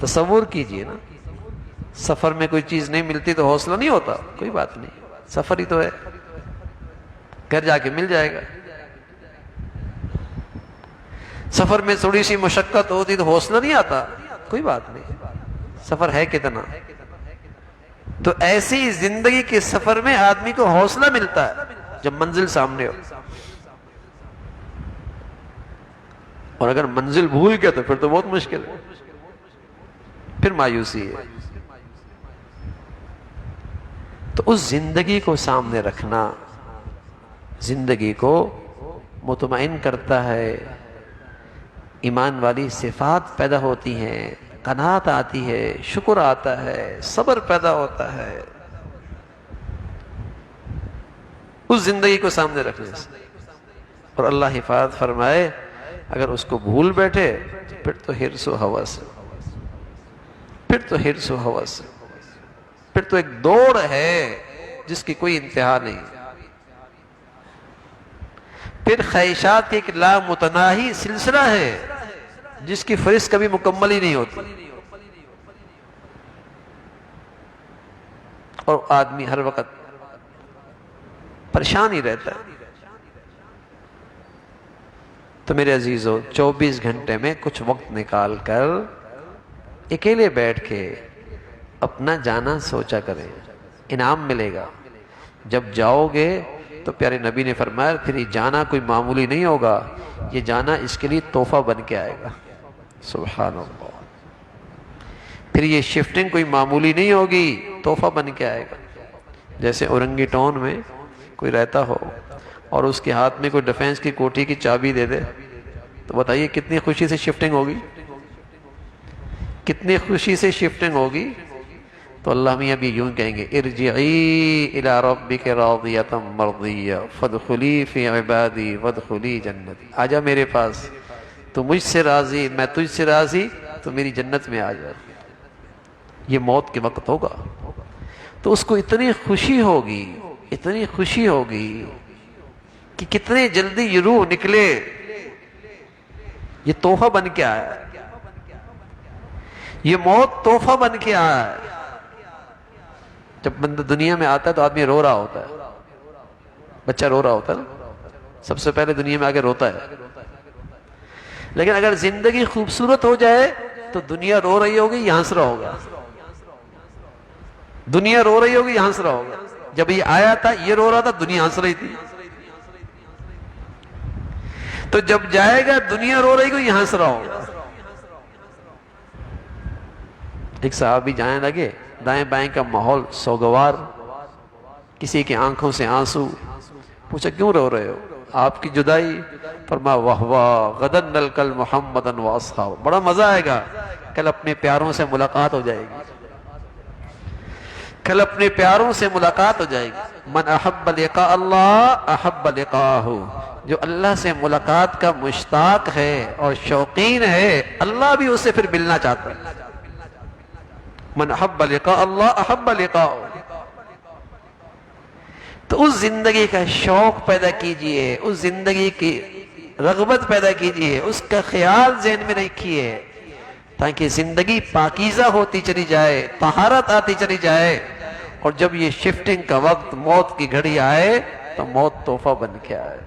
تصور کیجئے نا, سفر میں کوئی چیز نہیں ملتی تو حوصلہ نہیں ہوتا, کوئی بات نہیں, سفر ہی تو ہے, گھر جا کے مل جائے گا. سفر میں تھوڑی سی مشقت ہوتی تو حوصلہ نہیں آتا, کوئی بات نہیں, سفر ہے کتنا. تو ایسی زندگی کے سفر میں آدمی کو حوصلہ ملتا ہے جب منزل سامنے ہو, اور اگر منزل بھول گیا تو پھر تو بہت مشکل ہے, پھر مایوسی ہے. تو اس زندگی کو سامنے رکھنا زندگی کو مطمئن کرتا ہے, ایمان والی صفات پیدا ہوتی ہیں, قناعت آتی ہے, شکر آتا ہے, صبر پیدا ہوتا ہے اس زندگی کو سامنے رکھنے سے. اور اللہ حفاظت فرمائے اگر اس کو بھول بیٹھے پھر تو حرص و ہوس, پھر تو حرص و ہوس, پھر تو ایک دوڑ ہے جس کی کوئی انتہا نہیں, پھر خواہشات کی ایک لامتناہی سلسلہ ہے جس کی فہرست کبھی مکمل ہی نہیں ہوتی, اور آدمی ہر وقت پریشان ہی رہتا ہے. تو میرے عزیزو 24 گھنٹے میں کچھ وقت نکال کر اکیلے بیٹھ کے اپنا جانا سوچا کریں, انعام ملے گا. جب جاؤ گے تو پیارے نبی نے فرمایا پھر یہ جانا کوئی معمولی نہیں ہوگا, یہ جانا اس کے لیے تحفہ بن کے آئے گا. سبحان اللہ. پھر یہ شفٹنگ کوئی معمولی نہیں ہوگی, تحفہ بن کے آئے گا. جیسے اورنگی ٹاؤن میں کوئی رہتا ہو اور اس کے ہاتھ میں کوئی ڈیفینس کی کوٹھی کی چابی دے دے تو بتائیے کتنی خوشی سے شفٹنگ ہوگی, کتنی خوشی سے شفٹنگ ہوگی. تو اللہ میاں بھی یوں کہیں گے ارجعی الی ربک راضیۃ مرضیہ فادخلی فی عبادی وادخلی جنتی, آجا میرے پاس, تو مجھ سے راضی، میں تجھ سے راضی، تو میری جنت میں آ جائے۔ یہ موت کے وقت ہوگا تو اس کو اتنی خوشی ہوگی، اتنی خوشی ہوگی کہ کتنے جلدی یہ روح نکلے۔ یہ تحفہ بن کے آیا ہے، یہ موت تحفہ بن کے آیا ہے۔ جب بندہ دنیا میں آتا ہے تو آدمی رو رہا ہوتا ہے، بچہ رو رہا ہوتا ہے نا، سب سے پہلے دنیا میں آگے روتا ہے۔ لیکن اگر زندگی خوبصورت ہو جائے تو دنیا رو رہی ہوگی، یہ ہنس رہا ہوگا۔ دنیا رو رہی ہوگی، یہ ہنس رہا ہوگا۔ جب یہ آیا تھا یہ رو رہا تھا، دنیا ہنس رہی تھی۔ تو جب جائے گا دنیا رو رہی ہوگی، یہ ہنس رہا ہوگا۔ ایک صحابی جانے لگے، دائیں بائیں کا ماحول سوگوار، کسی کی آنکھوں سے آنسو۔ پوچھا کیوں رو رہے ہو؟ آپ کی جدائی؟ فرمایا واہ واہ غدن نلقل محمدن واصحاب، بڑا مزہ آئے گا، کل اپنے پیاروں سے ملاقات ہو جائے گی، کل اپنے پیاروں سے ملاقات ہو جائے گی۔ من احب لقاء اللہ احب لقاءہ، جو اللہ سے ملاقات کا مشتاق ہے اور شوقین ہے، اللہ بھی اسے پھر ملنا چاہتا ہے۔ من احب لقاء اللہ احب لقاءہ۔ تو اس زندگی کا شوق پیدا کیجئے، اس زندگی کی رغبت پیدا کیجئے، اس کا خیال ذہن میں رکھیے، تاکہ زندگی پاکیزہ ہوتی چلی جائے، طہارت آتی چلی جائے، اور جب یہ شفٹنگ کا وقت، موت کی گھڑی آئے تو موت تحفہ بن کے آئے۔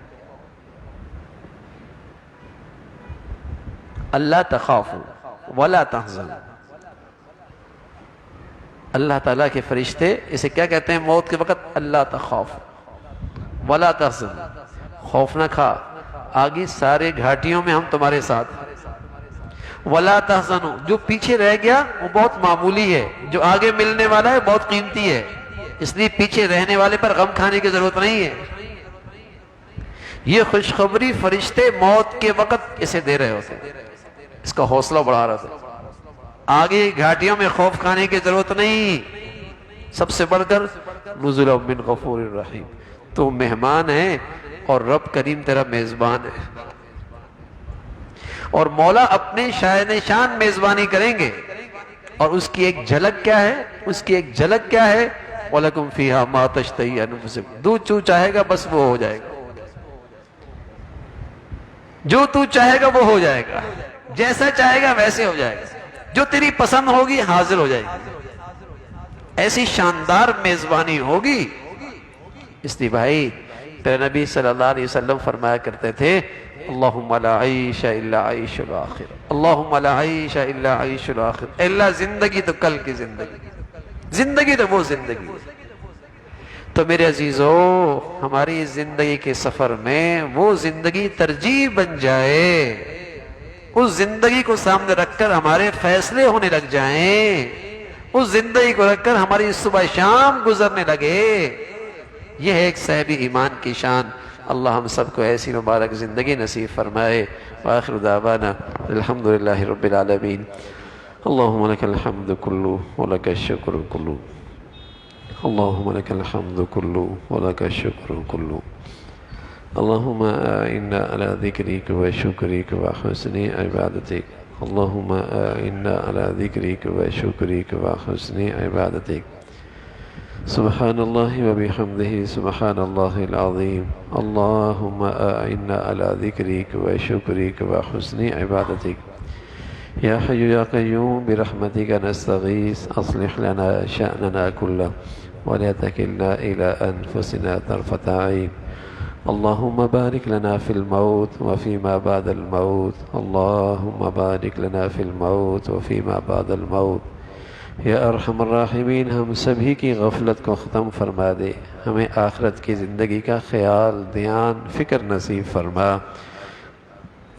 اللہ تخافوا ولا تحزنوا۔ اللہ تعالیٰ کے فرشتے اسے کیا کہتے ہیں موت کے وقت؟ اللہ تخافوا ولا تحزنوا، خوف نہ کھا، آگے سارے گھاٹیوں میں ہم تمہارے ساتھ۔ ولا تحزنوا، جو پیچھے رہ گیا وہ بہت معمولی ہے، جو آگے ملنے والا ہے بہت قیمتی ہے، اس لیے پیچھے رہنے والے پر غم کھانے کی ضرورت نہیں ہے۔ یہ خوشخبری فرشتے موت کے وقت اسے دے رہے ہوتے، اس کا حوصلہ بڑھا رہا تھا۔ آگے گھاٹیوں میں خوف کھانے کی ضرورت نہیں، سب سے بڑھ کر نزل من غفور الرحیم، تو مہمان ہے اور رب کریم تیرا میزبان ہے، اور مولا اپنے شاہد شان میزبانی کریں گے، اور اس کی ایک جھلک کیا ہے؟ اس کی ایک جھلک کیا ہے؟ وَلَكُمْ فِيهَا مَا تَشْتَهِي أَنفُسُكُمْ، جو تو چاہے گا بس وہ ہو جائے گا، جو تو چاہے گا وہ ہو جائے گا، جیسا چاہے گا ویسے ہو جائے گا، جو تیری پسند ہوگی حاضر ہو جائے گی، ایسی شاندار میزبانی ہوگی۔ اس لیے بھائی پیارے نبی صلی اللہ علیہ وسلم فرمایا کرتے تھے اللہم لا عیش الا عیش الاخر، اللہم لا عیش الا عیش الاخر، اے اللہ زندگی تو کل کی زندگی، زندگی تو وہ زندگی۔ تو میرے عزیزو ہماری زندگی کے سفر میں وہ زندگی ترجیح بن جائے، اس زندگی کو سامنے رکھ کر ہمارے فیصلے ہونے لگ جائیں، اس زندگی کو رکھ کر ہماری صبح شام گزرنے لگے۔ یہ ہے ایک صاحب ایمان کی شان۔ اللہ ہم سب کو ایسی مبارک زندگی نصیب فرمائے۔ وآخر دعوانا الحمدللہ رب العالمین۔ اللہم لک الحمد کلو ولک الشکر کلو، اللہم لک الحمد کلو ولک الشکر کلو، اللہم اعنا علی ذکرک و شکرک و حسن عبادتک، اللہم اعنا علی ذکرک و شکرک و حسن عبادتک، سبحان اللہ و بحمدہ سبحان اللہ العظیم، اللہم اعنا علی ذکرک و شکرک و حسن عبادتک، یا حی یا قیوم برحمتک نستغیث، اصلح لنا شأننا کلہ ولا تکلنا الى انفسنا طرفة عین، اللہم بارک لنا فی الموت وفیما بعد الموت، اللہم بارک لنا فی الموت وفیما بعد الموت، یا ارحم الراحمین ہم سبھی کی غفلت کو ختم فرما دے، ہمیں آخرت کی زندگی کا خیال، دھیان، فکر نصیب فرما،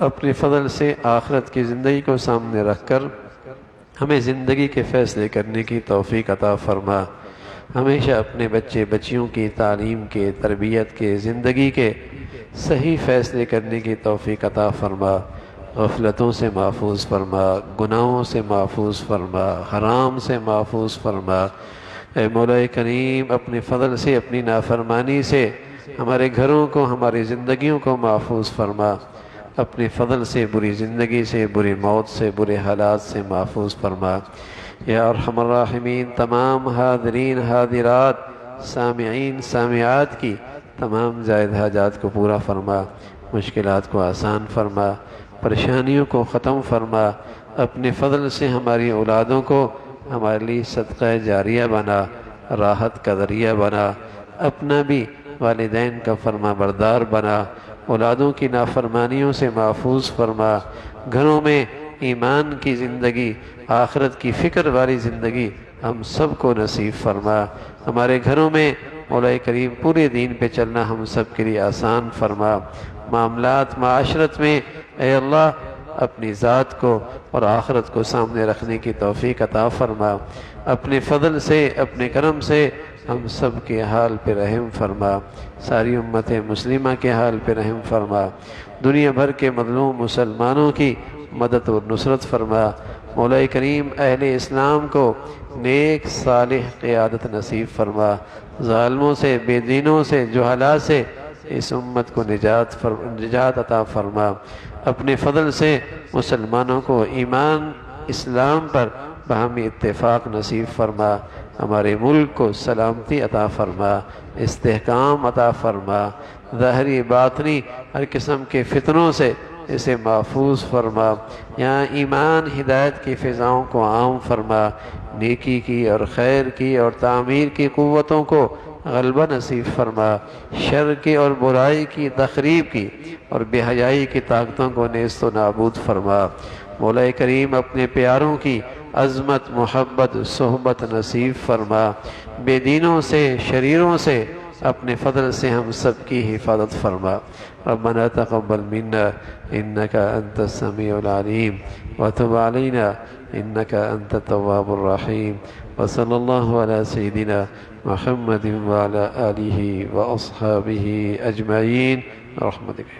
اپنے فضل سے آخرت کی زندگی کو سامنے رکھ کر ہمیں زندگی کے فیصلے کرنے کی توفیق عطا فرما، ہمیشہ اپنے بچے بچیوں کی تعلیم کے، تربیت کے، زندگی کے صحیح فیصلے کرنے کی توفیق عطا فرما، غفلتوں سے محفوظ فرما، گناہوں سے محفوظ فرما، حرام سے محفوظ فرما۔ اے مولا کریم اپنے فضل سے، اپنی نافرمانی سے ہمارے گھروں کو، ہماری زندگیوں کو محفوظ فرما۔ اپنے فضل سے بری زندگی سے، بری موت سے، برے حالات سے محفوظ فرما۔ یا ارحم الراحمین تمام حاضرین حاضرات، سامعین سامعات کی تمام زائد حاجات کو پورا فرما، مشکلات کو آسان فرما، پریشانیوں کو ختم فرما، اپنے فضل سے ہماری اولادوں کو ہمارے لیے صدقہ جاریہ بنا، راحت کا ذریعہ بنا، اپنا بھی والدین کا فرما بردار بنا، اولادوں کی نافرمانیوں سے محفوظ فرما، گھروں میں ایمان کی زندگی، آخرت کی فکر والی زندگی ہم سب کو نصیب فرما، ہمارے گھروں میں مولا کریم پورے دین پہ چلنا ہم سب کے لیے آسان فرما، معاملات معاشرت میں اے اللہ اپنی ذات کو اور آخرت کو سامنے رکھنے کی توفیق عطا فرما، اپنے فضل سے اپنے کرم سے ہم سب کے حال پہ رحم فرما، ساری امت مسلمہ کے حال پہ رحم فرما، دنیا بھر کے مظلوم مسلمانوں کی مدد و نصرت فرما، مولا کریم اہل اسلام کو نیک صالح قیادت نصیب فرما، ظالموں سے، بے دینوں سے، جہلاء سے اس امت کو نجات عطا فرما، اپنے فضل سے مسلمانوں کو ایمان اسلام پر باہمی اتفاق نصیب فرما، ہمارے ملک کو سلامتی عطا فرما، استحکام عطا فرما، ظاہری باطنی ہر قسم کے فتنوں سے اسے محفوظ فرما، یہاں ایمان ہدایت کی فضاؤں کو عام فرما، نیکی کی اور خیر کی اور تعمیر کی قوتوں کو غلبہ نصیب فرما، شر کی اور برائی کی، تخریب کی اور بے حیائی کی طاقتوں کو نیست و نابود فرما، مولا کریم اپنے پیاروں کی عظمت محبت صحبت نصیب فرما، بے دینوں سے شریروں سے اپنے فضل سے ہم سب کی حفاظت فرما، ربنا تقبل منا انك انت السميع العليم وتب علينا انك انت التواب الرحيم، وصلى الله على سيدنا محمد وعلى آله وأصحابه أجمعين برحمتك.